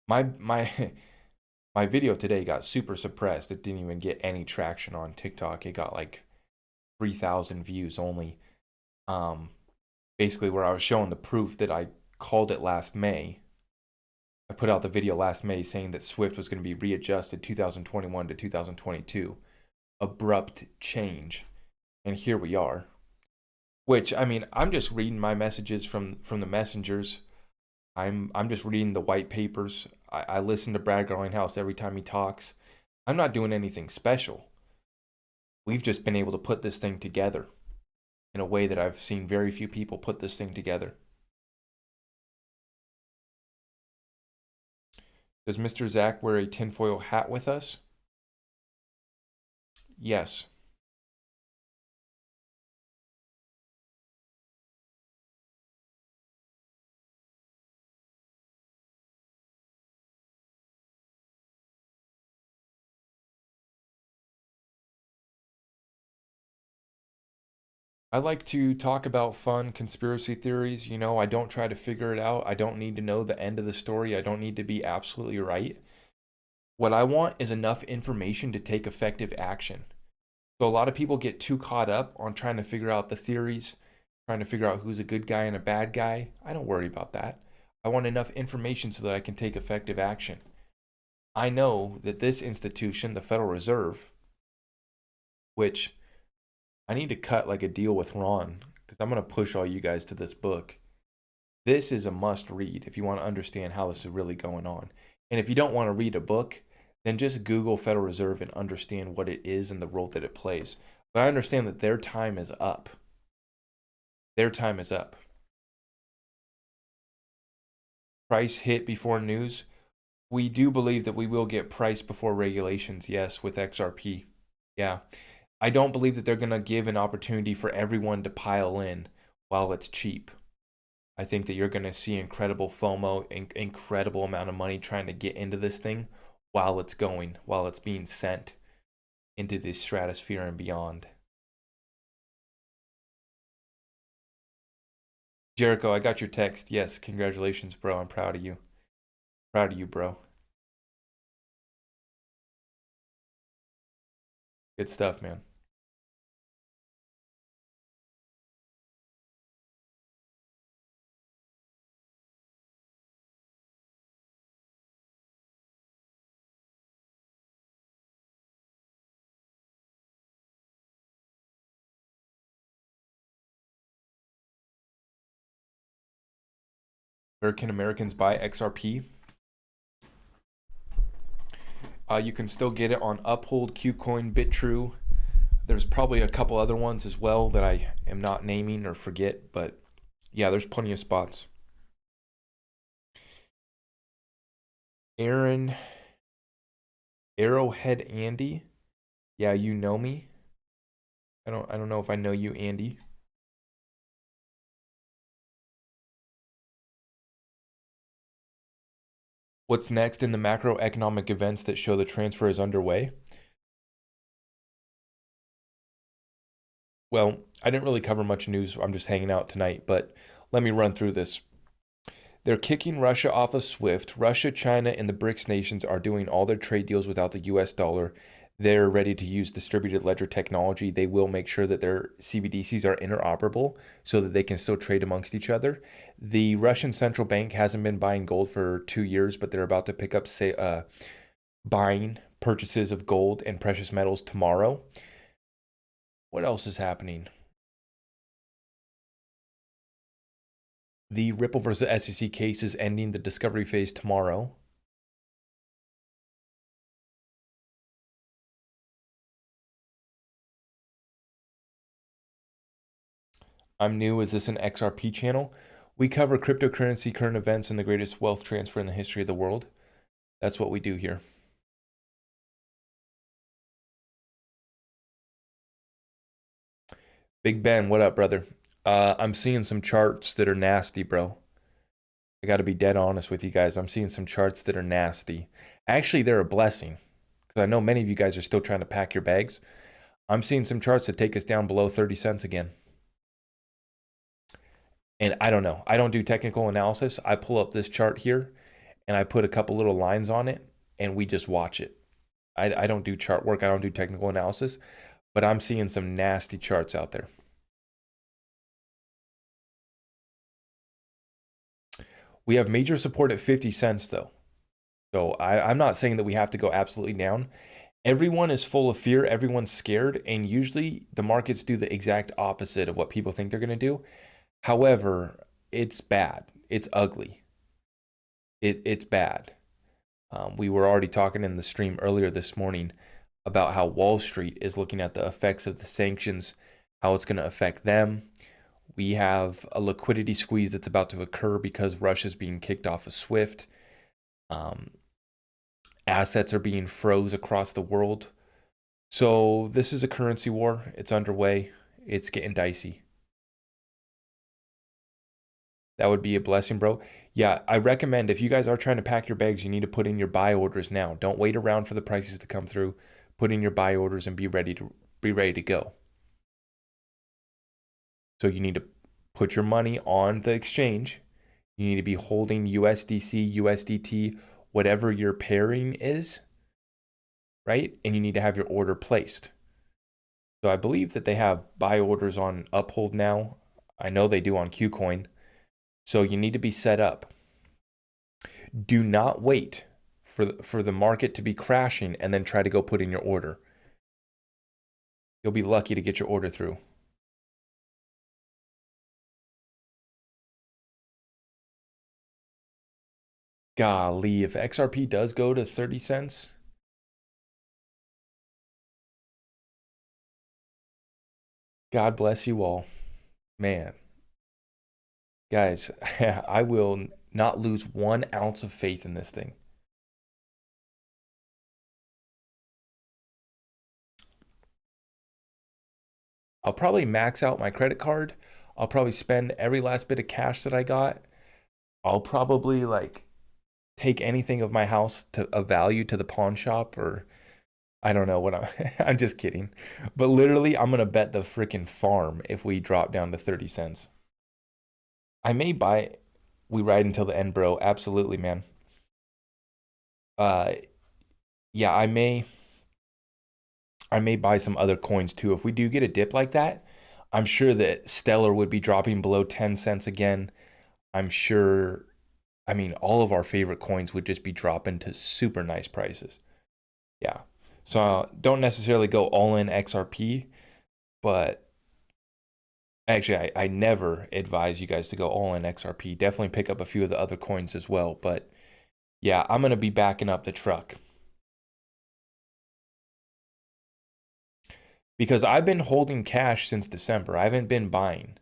My video today got super suppressed. It didn't even get any traction on TikTok. It got like 3,000 views only. Basically where I was showing the proof that I called it last May. I put out the video last May saying that Swift was going to be readjusted 2021 to 2022. Abrupt change. And here we are. Which, I mean, I'm just reading my messages from the messengers. I'm just reading the white papers. I listen to Brad Garlinghouse every time he talks. I'm not doing anything special. We've just been able to put this thing together in a way that I've seen very few people put this thing together. Does Mr. Zach wear a tinfoil hat with us? Yes. I like to talk about fun conspiracy theories. You know, I don't try to figure it out. I don't need to know the end of the story. I don't need to be absolutely right. What I want is enough information to take effective action. So a lot of people get too caught up on trying to figure out the theories, trying to figure out who's a good guy and a bad guy. I don't worry about that. I want enough information so that I can take effective action. I know that this institution, the Federal Reserve, which I need to cut like a deal with Ron because I'm going to push all you guys to this book. This is a must read if you want to understand how this is really going on. And if you don't want to read a book, then just Google Federal Reserve and understand what it is and the role that it plays. But I understand that their time is up. Their time is up. Price hit before news. We do believe that we will get price before regulations, yes, with XRP. Yeah. I don't believe that they're going to give an opportunity for everyone to pile in while it's cheap. I think that you're going to see incredible FOMO, incredible amount of money trying to get into this thing while it's going, while it's being sent into the stratosphere and beyond. Jericho, I got your text. Yes, congratulations, bro. I'm proud of you. Proud of you, bro. Good stuff, man. Where can Americans buy XRP? You can still get it on Uphold, Qcoin, BitTrue. There's probably a couple other ones as well that I am not naming or forget, but yeah, there's plenty of spots. Aaron, Arrowhead Andy. Yeah, you know me. I don't know if I know you, Andy. What's next in the macroeconomic events that show the transfer is underway? Well, I didn't really cover much news. I'm just hanging out tonight, but let me run through this. They're kicking Russia off of SWIFT. Russia, China, and the BRICS nations are doing all their trade deals without the US dollar. They're ready to use distributed ledger technology. They will make sure that their CBDCs are interoperable so that they can still trade amongst each other. The Russian central bank hasn't been buying gold for 2 years, but they're about to pick up buying purchases of gold and precious metals tomorrow. What else is happening? The Ripple versus SEC case is ending the discovery phase tomorrow. I'm new. Is this an XRP channel? We cover cryptocurrency, current events, and the greatest wealth transfer in the history of the world. That's what we do here. Big Ben, what up, brother? I'm seeing some charts that are nasty, bro. I got to be dead honest with you guys. I'm seeing some charts that are nasty. Actually, they're a blessing because I know many of you guys are still trying to pack your bags. I'm seeing some charts that take us down below 30 cents again. And I don't know. I don't do technical analysis. I pull up this chart here and I put a couple little lines on it and we just watch it. I don't do chart work. I don't do technical analysis, but I'm seeing some nasty charts out there. We have major support at 50 cents though. So I'm not saying that we have to go absolutely down. Everyone is full of fear. Everyone's scared. And usually the markets do the exact opposite of what people think they're going to do. However, it's bad. It's ugly. It's bad. We were already talking in the stream earlier this morning about how Wall Street is looking at the effects of the sanctions, how it's going to affect them. We have a liquidity squeeze that's about to occur because Russia's being kicked off of SWIFT. Assets are being froze across the world. So this is a currency war. It's underway. It's getting dicey. That would be a blessing, bro. Yeah, I recommend if you guys are trying to pack your bags, you need to put in your buy orders now. Don't wait around for the prices to come through. Put in your buy orders and be ready to go. So you need to put your money on the exchange. You need to be holding USDC, USDT, whatever your pairing is, right? And you need to have your order placed. So I believe that they have buy orders on Uphold now. I know they do on Qcoin. So you need to be set up. Do not wait for the market to be crashing and then try to go put in your order. You'll be lucky to get your order through. Golly, if XRP does go to 30 cents, God bless you all. Man, guys, I will not lose 1 ounce of faith in this thing. I'll probably max out my credit card. I'll probably spend every last bit of cash that I got. I'll probably like take anything of my house to a value to the pawn shop, or I don't know what I'm just kidding. But literally I'm gonna bet the freaking farm if we drop down to 30 cents. I may buy we ride until the end, bro. Absolutely, man. Uh yeah, I may buy some other coins too. If we do get a dip like that, I'm sure that Stellar would be dropping below 10 cents again. I'm sure, I mean, all of our favorite coins would just be dropping to super nice prices. Yeah. So don't necessarily go all in XRP, but actually, I never advise you guys to go all in XRP. Definitely pick up a few of the other coins as well. But yeah, I'm going to be backing up the truck because I've been holding cash since December. I haven't been buying,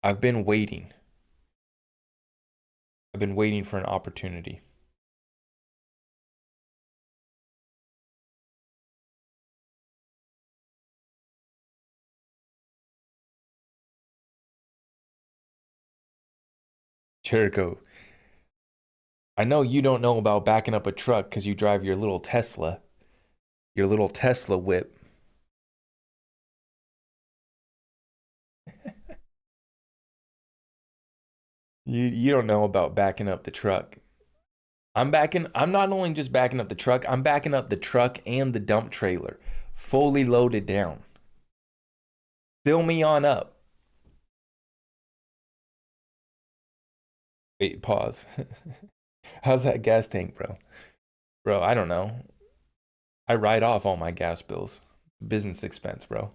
I've been waiting. I've been waiting for an opportunity. Jericho, I know you don't know about backing up a truck because you drive your little Tesla whip. You don't know about backing up the truck. I'm not only just backing up the truck, I'm backing up the truck and the dump trailer, fully loaded down. Fill me on up. Wait, pause. How's that gas tank, bro? Bro, I don't know. I write off all my gas bills. Business expense, bro.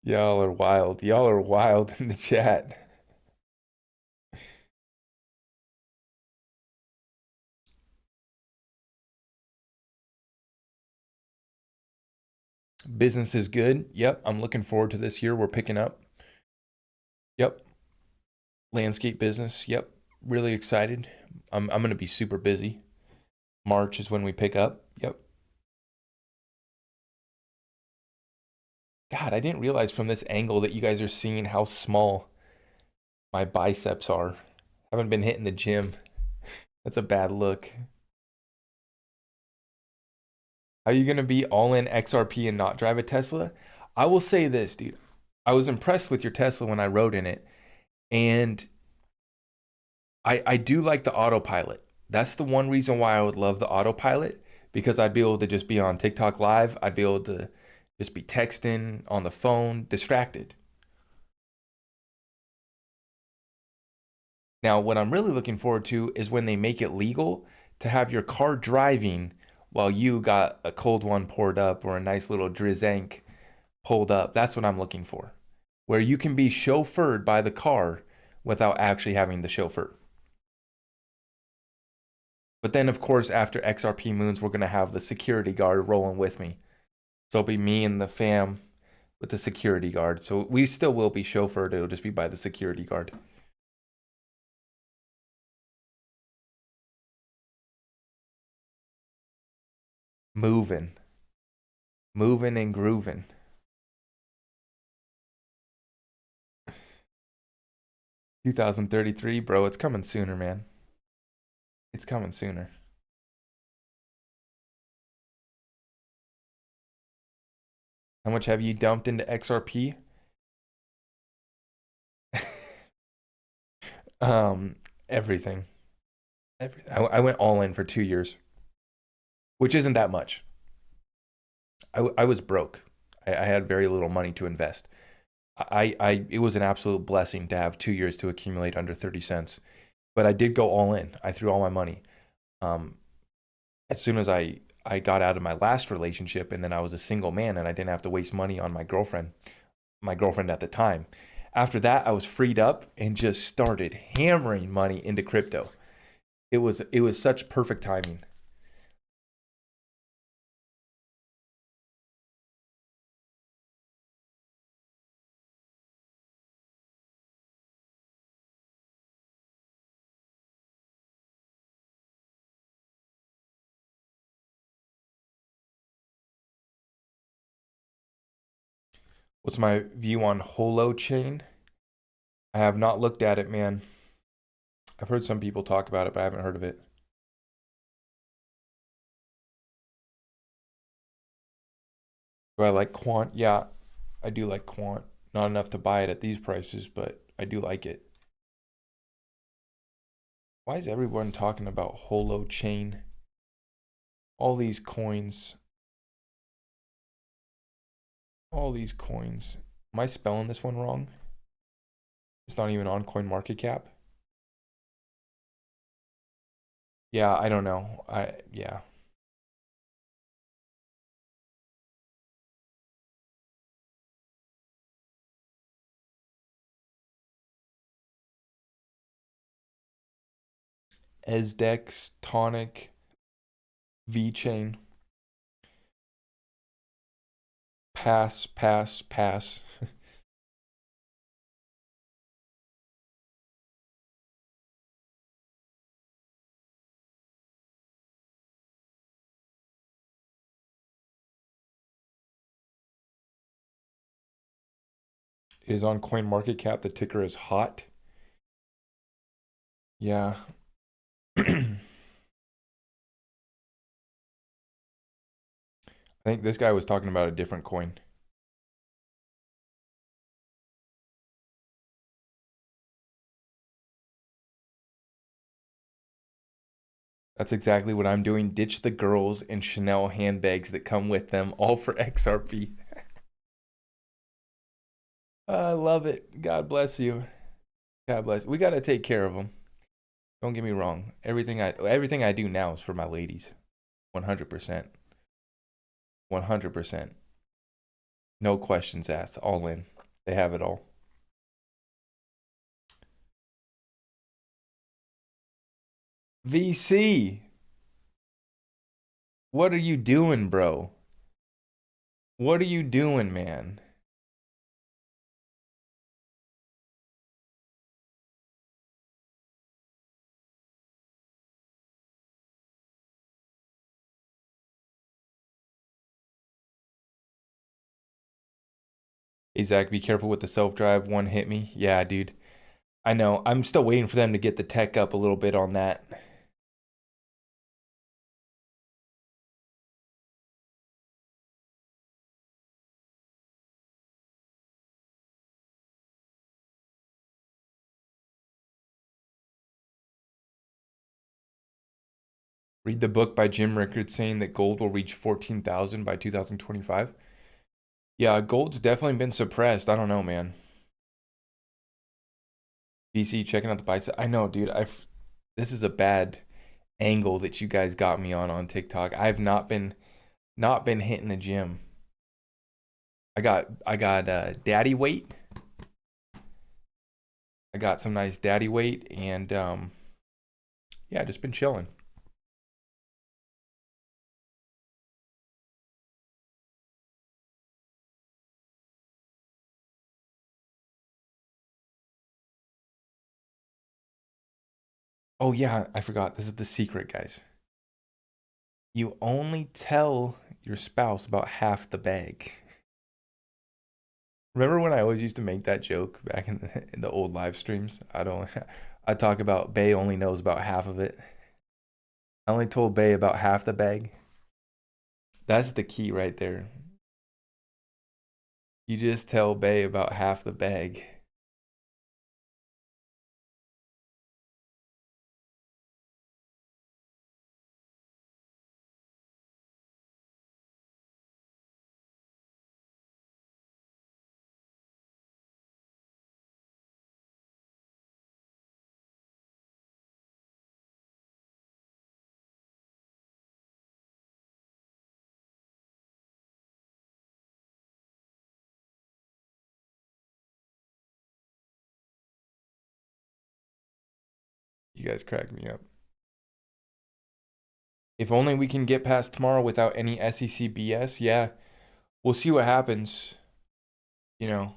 Y'all are wild. Y'all are wild in the chat. Business is good. Yep, I'm looking forward to this year. We're picking up. Yep. Landscape business. Yep. Really excited. I'm going to be super busy. March is when we pick up. Yep. God, I didn't realize from this angle that you guys are seeing how small my biceps are. Haven't been hitting the gym. That's a bad look. How are you going to be all in XRP and not drive a Tesla? I will say this, dude. I was impressed with your Tesla when I rode in it. And I do like the autopilot. That's the one reason why I would love the autopilot, because I'd be able to just be on TikTok live. I'd be able to just be texting on the phone, distracted. Now, what I'm really looking forward to is when they make it legal to have your car driving while you got a cold one poured up or a nice little drizzank pulled up. That's what I'm looking for, where you can be chauffeured by the car without actually having the chauffeur. But then, of course, after XRP moons, we're going to have the security guard rolling with me. So it'll be me and the fam with the security guard. So we still will be chauffeured. It'll just be by the security guard. Moving. Moving and grooving. 2033, bro. It's coming sooner, man. It's coming sooner. How much have you dumped into XRP? Everything. Everything. I went all in for 2 years, which isn't that much. I was broke. I had very little money to invest. It was an absolute blessing to have 2 years to accumulate under 30 cents. But I did go all in. I threw all my money. As soon as I I got out of my last relationship, and then I was a single man, and I didn't have to waste money on my girlfriend at the time. After that, I was freed up and just started hammering money into crypto. It was such perfect timing. What's my view on Holochain? I have not looked at it, man. I've heard some people talk about it, but I haven't heard of it. Do I like quant? Yeah, I do like quant. Not enough to buy it at these prices, but I do like it. Why is everyone talking about Holochain? All these coins. All these coins. Am I spelling this one wrong? It's not even on CoinMarketCap. Yeah, I don't know. Yeah. SDEX, Tonic, VChain. Pass, pass, pass. It is on CoinMarketCap. The ticker is HOT. Yeah. I think this guy was talking about a different coin. That's exactly what I'm doing. Ditch the girls and Chanel handbags that come with them, all for XRP. I love it. God bless you. God bless. We got to take care of them. Don't get me wrong. Everything I do now is for my ladies. 100%. 100%. No questions asked. All in. They have it all. VC. What are you doing, bro? What are you doing, man? Hey, Zach, be careful with the self-drive. One hit me. Yeah, dude. I know. I'm still waiting for them to get the tech up a little bit on that. Read the book by Jim Rickards saying that gold will reach 14,000 by 2025. Yeah, gold's definitely been suppressed. I don't know, man. BC checking out the bicep. I know, dude. This is a bad angle that you guys got me on TikTok. I've not been hitting the gym. I got daddy weight. I got some nice daddy weight, and yeah, just been chilling. Oh yeah, I forgot. This is the secret, guys. You only tell your spouse about half the bag. Remember when I always used to make that joke back in the old live streams? I talk about Bay only knows about half of it. I only told Bay about half the bag. That's the key right there. You just tell Bay about half the bag. guys crack me up. If only we can get past tomorrow without any SEC BS. Yeah, we'll see what happens. You know,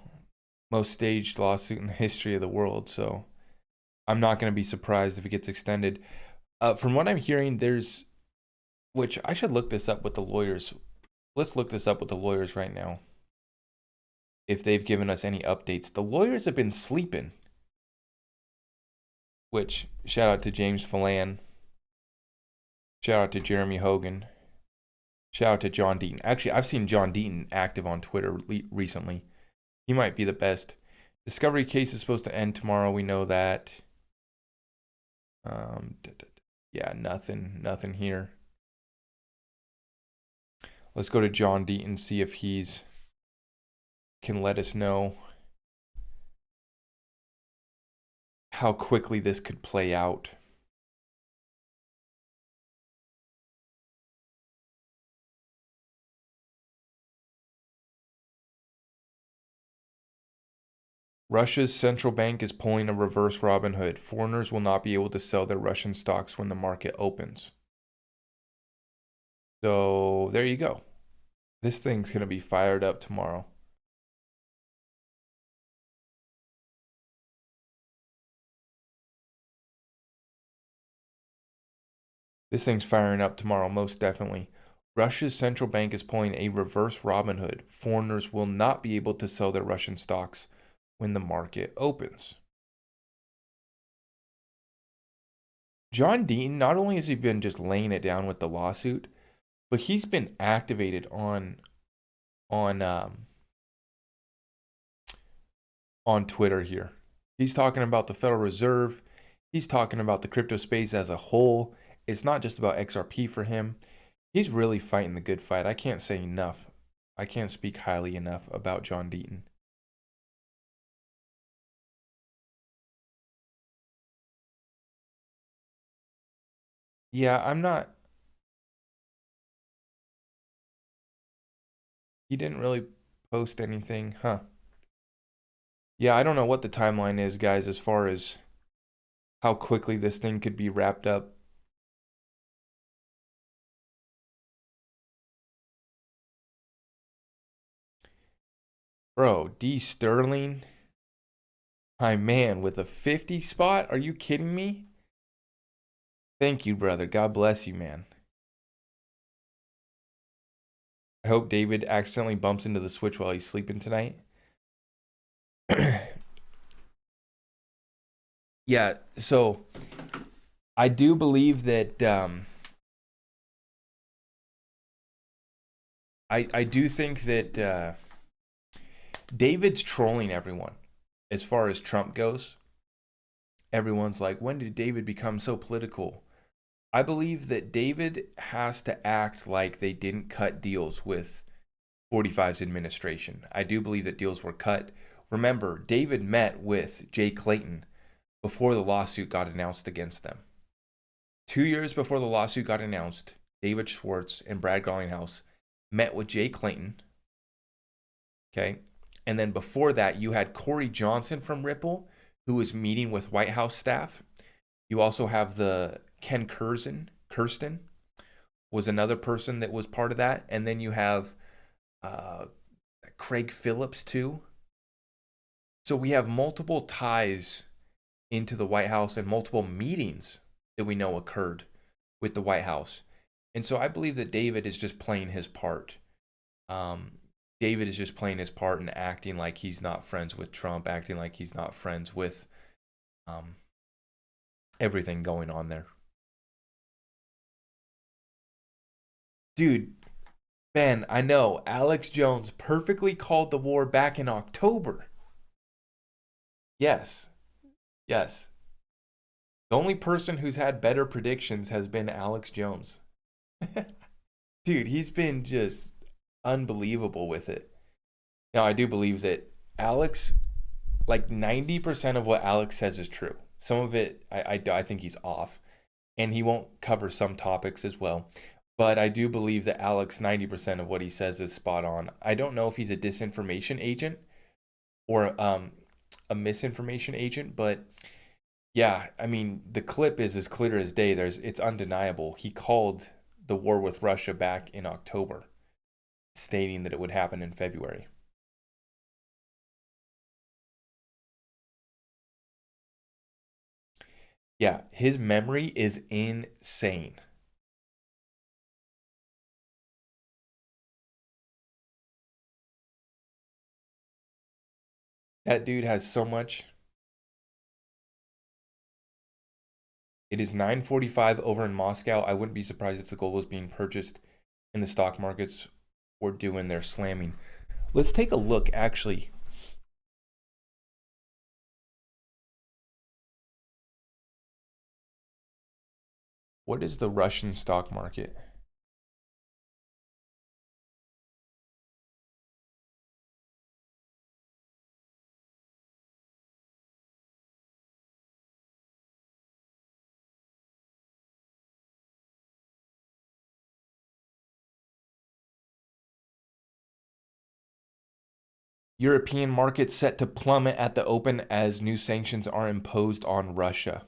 most staged lawsuit in the history of the world. So I'm not going to be surprised if it gets extended. From what I'm hearing, which I should look this up with the lawyers. Let's look this up with the lawyers right now. If they've given us any updates. The lawyers have been sleeping. Which, shout out to James Phelan. Shout out to Jeremy Hogan. Shout out to John Deaton. Actually, I've seen John Deaton active on Twitter recently. He might be the best. Discovery case is supposed to end tomorrow. We know that. Yeah, nothing here. Let's go to John Deaton, see if he's can let us know how quickly this could play out. Russia's central bank is pulling a reverse Robin Hood. Foreigners will not be able to sell their Russian stocks when the market opens. So there you go. This thing's going to be fired up tomorrow. This thing's firing up tomorrow, most definitely. Russia's central bank is pulling a reverse Robin Hood. Foreigners will not be able to sell their Russian stocks when the market opens. John Deaton, not only has he been just laying it down with the lawsuit, but he's been activated on Twitter here. He's talking about the Federal Reserve. He's talking about the crypto space as a whole. It's not just about XRP for him. He's really fighting the good fight. I can't say enough. I can't speak highly enough about John Deaton. Yeah, I'm not. He didn't really post anything, huh? Yeah, I don't know what the timeline is, guys, as far as how quickly this thing could be wrapped up. Bro, D Sterling, my man, with a 50 spot? Are you kidding me? Thank you, brother. God bless you, man. I hope David accidentally bumps into the switch while he's sleeping tonight. Yeah, so I do believe that I do think that David's trolling everyone as far as Trump goes. Everyone's like, when did David become so political? I believe that David has to act like they didn't cut deals with 45's administration. I do believe that deals were cut. Remember, David met with Jay Clayton before the lawsuit got announced against them. 2 years before the lawsuit got announced, David Schwartz and Brad Garlinghouse met with Jay Clayton. Okay. And then before that, you had Corey Johnson from Ripple, who was meeting with White House staff. You also have the Ken Kirsten was another person that was part of that. And then you have Craig Phillips too. So we have multiple ties into the White House and multiple meetings that we know occurred with the White House. And so I believe that David is just playing his part. David is just playing his part and acting like he's not friends with Trump, acting like he's not friends with everything going on there. Dude, Ben, I know Alex Jones perfectly called the war back in October. Yes. Yes. The only person who's had better predictions has been Alex Jones. Dude, he's been just unbelievable with it. Now, I do believe that Alex, like 90% of what Alex says is true. Some of it, I think he's off. And he won't cover some topics as well. But I do believe that Alex, 90% of what he says is spot on. I don't know if he's a disinformation agent or a misinformation agent, but Yeah, I mean, the clip is as clear as day. It's undeniable. He called the war with Russia back in October, stating that it would happen in February. Yeah, his memory is insane. That dude has so much. It is 9:45 over in Moscow. I wouldn't be surprised if the gold was being purchased in the stock markets or doing their slamming. Let's take a look actually. What is the Russian stock market? European markets set to plummet at the open as new sanctions are imposed on Russia.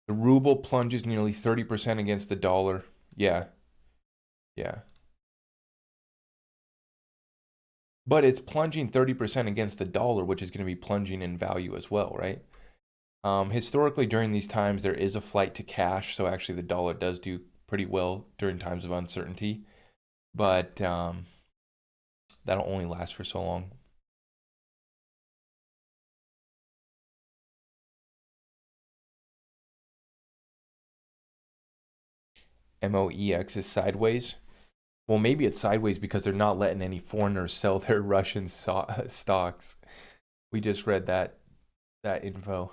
The ruble plunges nearly 30% against the dollar. Yeah, yeah. But it's plunging 30% against the dollar, which is going to be plunging in value as well, right? Historically, during these times, there is a flight to cash. So actually, the dollar does do pretty well during times of uncertainty. But that'll only last for so long. MOEX is sideways. Well, maybe it's sideways because they're not letting any foreigners sell their Russian stocks. We just read that info.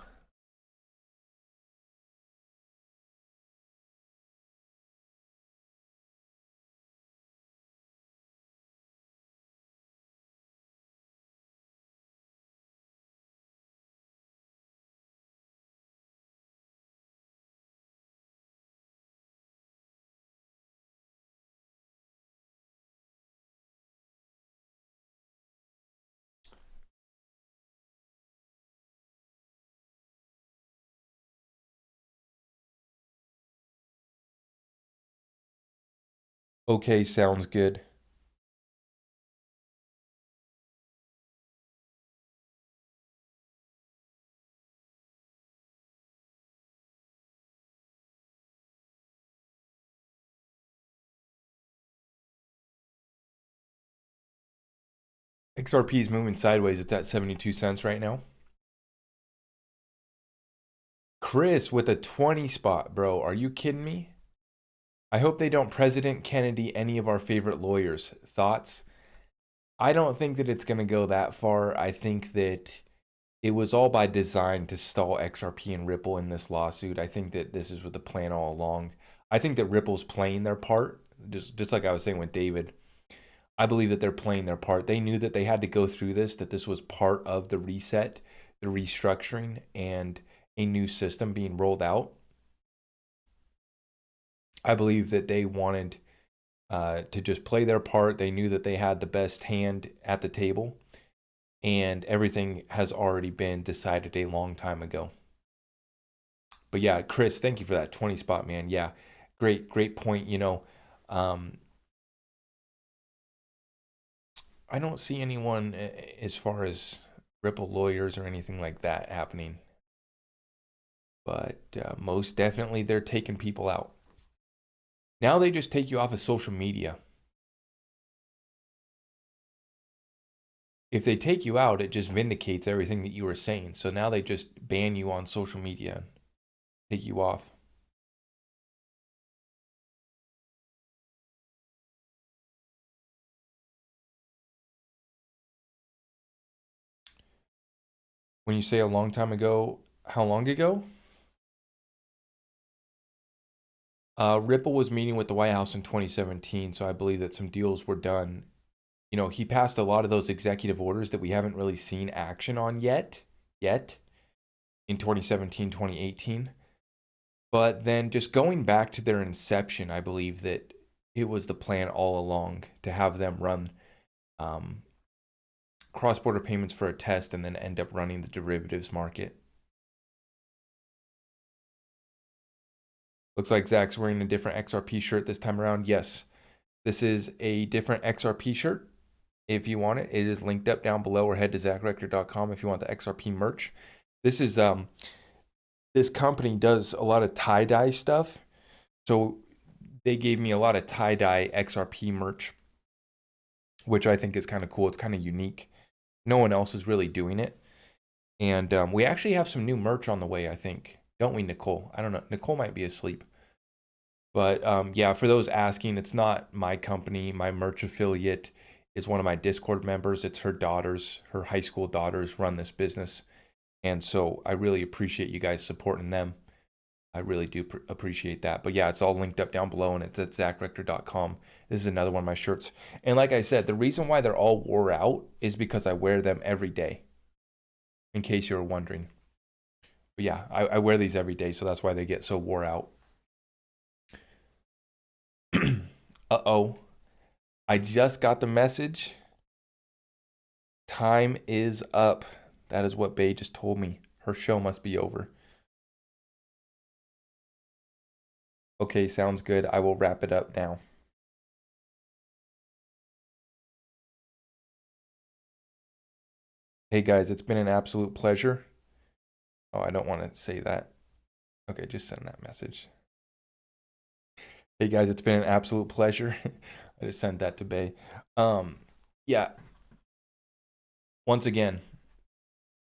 Okay, sounds good. XRP is moving sideways. It's at 72 cents right now. Chris with a 20 spot, bro. Are you kidding me? I hope they don't President Kennedy any of our favorite lawyers. Thoughts? I don't think that it's going to go that far. I think that it was all by design to stall XRP and Ripple in this lawsuit. I think that this is with the plan all along. I think that Ripple's playing their part, just like I was saying with David. I believe that they're playing their part. They knew that they had to go through this, that this was part of the reset, the restructuring, and a new system being rolled out. I believe that they wanted to just play their part. They knew that they had the best hand at the table, and everything has already been decided a long time ago. But yeah, Chris, thank you for that 20 spot, man. Yeah, great point. I don't see anyone as far as Ripple lawyers or anything like that happening. But most definitely, they're taking people out. Now they just take you off of social media. If they take you out, it just vindicates everything that you were saying. So now they just ban you on social media, take you off. When you say a long time ago, how long ago? Ripple was meeting with the White House in 2017, so I believe that some deals were done. He passed a lot of those executive orders that we haven't really seen action on yet in 2017, 2018. But then just going back to their inception, I believe that it was the plan all along to have them run cross-border payments for a test and then end up running the derivatives market. Looks like Zach's wearing a different XRP shirt this time around. Yes, this is a different XRP shirt. If you want it, it is linked up down below, or head to xrp.com if you want the XRP merch. This is this company does a lot of tie-dye stuff. So they gave me a lot of tie-dye XRP merch, which I think is kind of cool. It's kind of unique. No one else is really doing it. And we actually have some new merch on the way, I think. Don't we, Nicole? I don't know. Nicole might be asleep. But yeah, for those asking, it's not my company. My merch affiliate is one of my Discord members. It's her daughters, her high school daughters run this business. And so I really appreciate you guys supporting them. I really do appreciate that. But yeah, it's all linked up down below, and it's at xrp.com. This is another one of my shirts. And like I said, the reason why they're all wore out is because I wear them every day, in case you were wondering. But yeah, I wear these every day, so that's why they get so wore out. Uh-oh. I just got the message. Time is up. That is what Bae just told me. Her show must be over. Okay, sounds good. I will wrap it up now. Hey guys, it's been an absolute pleasure. Oh, I don't want to say that. Okay, just send that message. Hey guys, it's been an absolute pleasure. I just sent that to Bae. Yeah. Once again,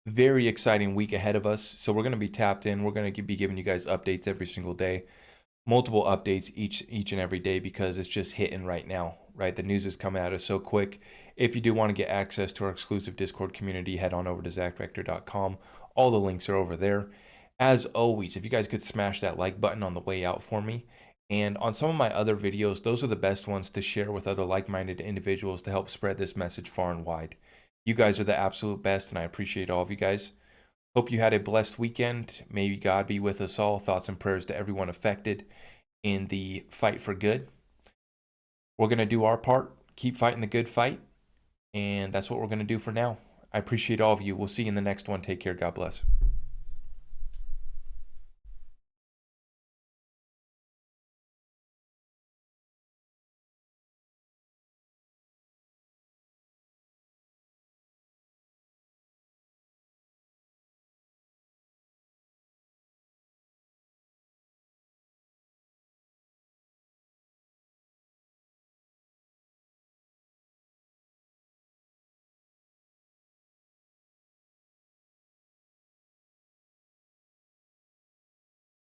very exciting week ahead of us. So we're going to be tapped in. We're going to be giving you guys updates every single day. Multiple updates each and every day, because it's just hitting right now, right? The news is coming at us so quick. If you do want to get access to our exclusive Discord community, head on over to xrp.com. All the links are over there. As always, if you guys could smash that like button on the way out for me. And on some of my other videos, those are the best ones to share with other like-minded individuals to help spread this message far and wide. You guys are the absolute best, and I appreciate all of you guys. Hope you had a blessed weekend. May God be with us all. Thoughts and prayers to everyone affected in the fight for good. We're going to do our part, keep fighting the good fight, and that's what we're going to do for now. I appreciate all of you. We'll see you in the next one. Take care. God bless.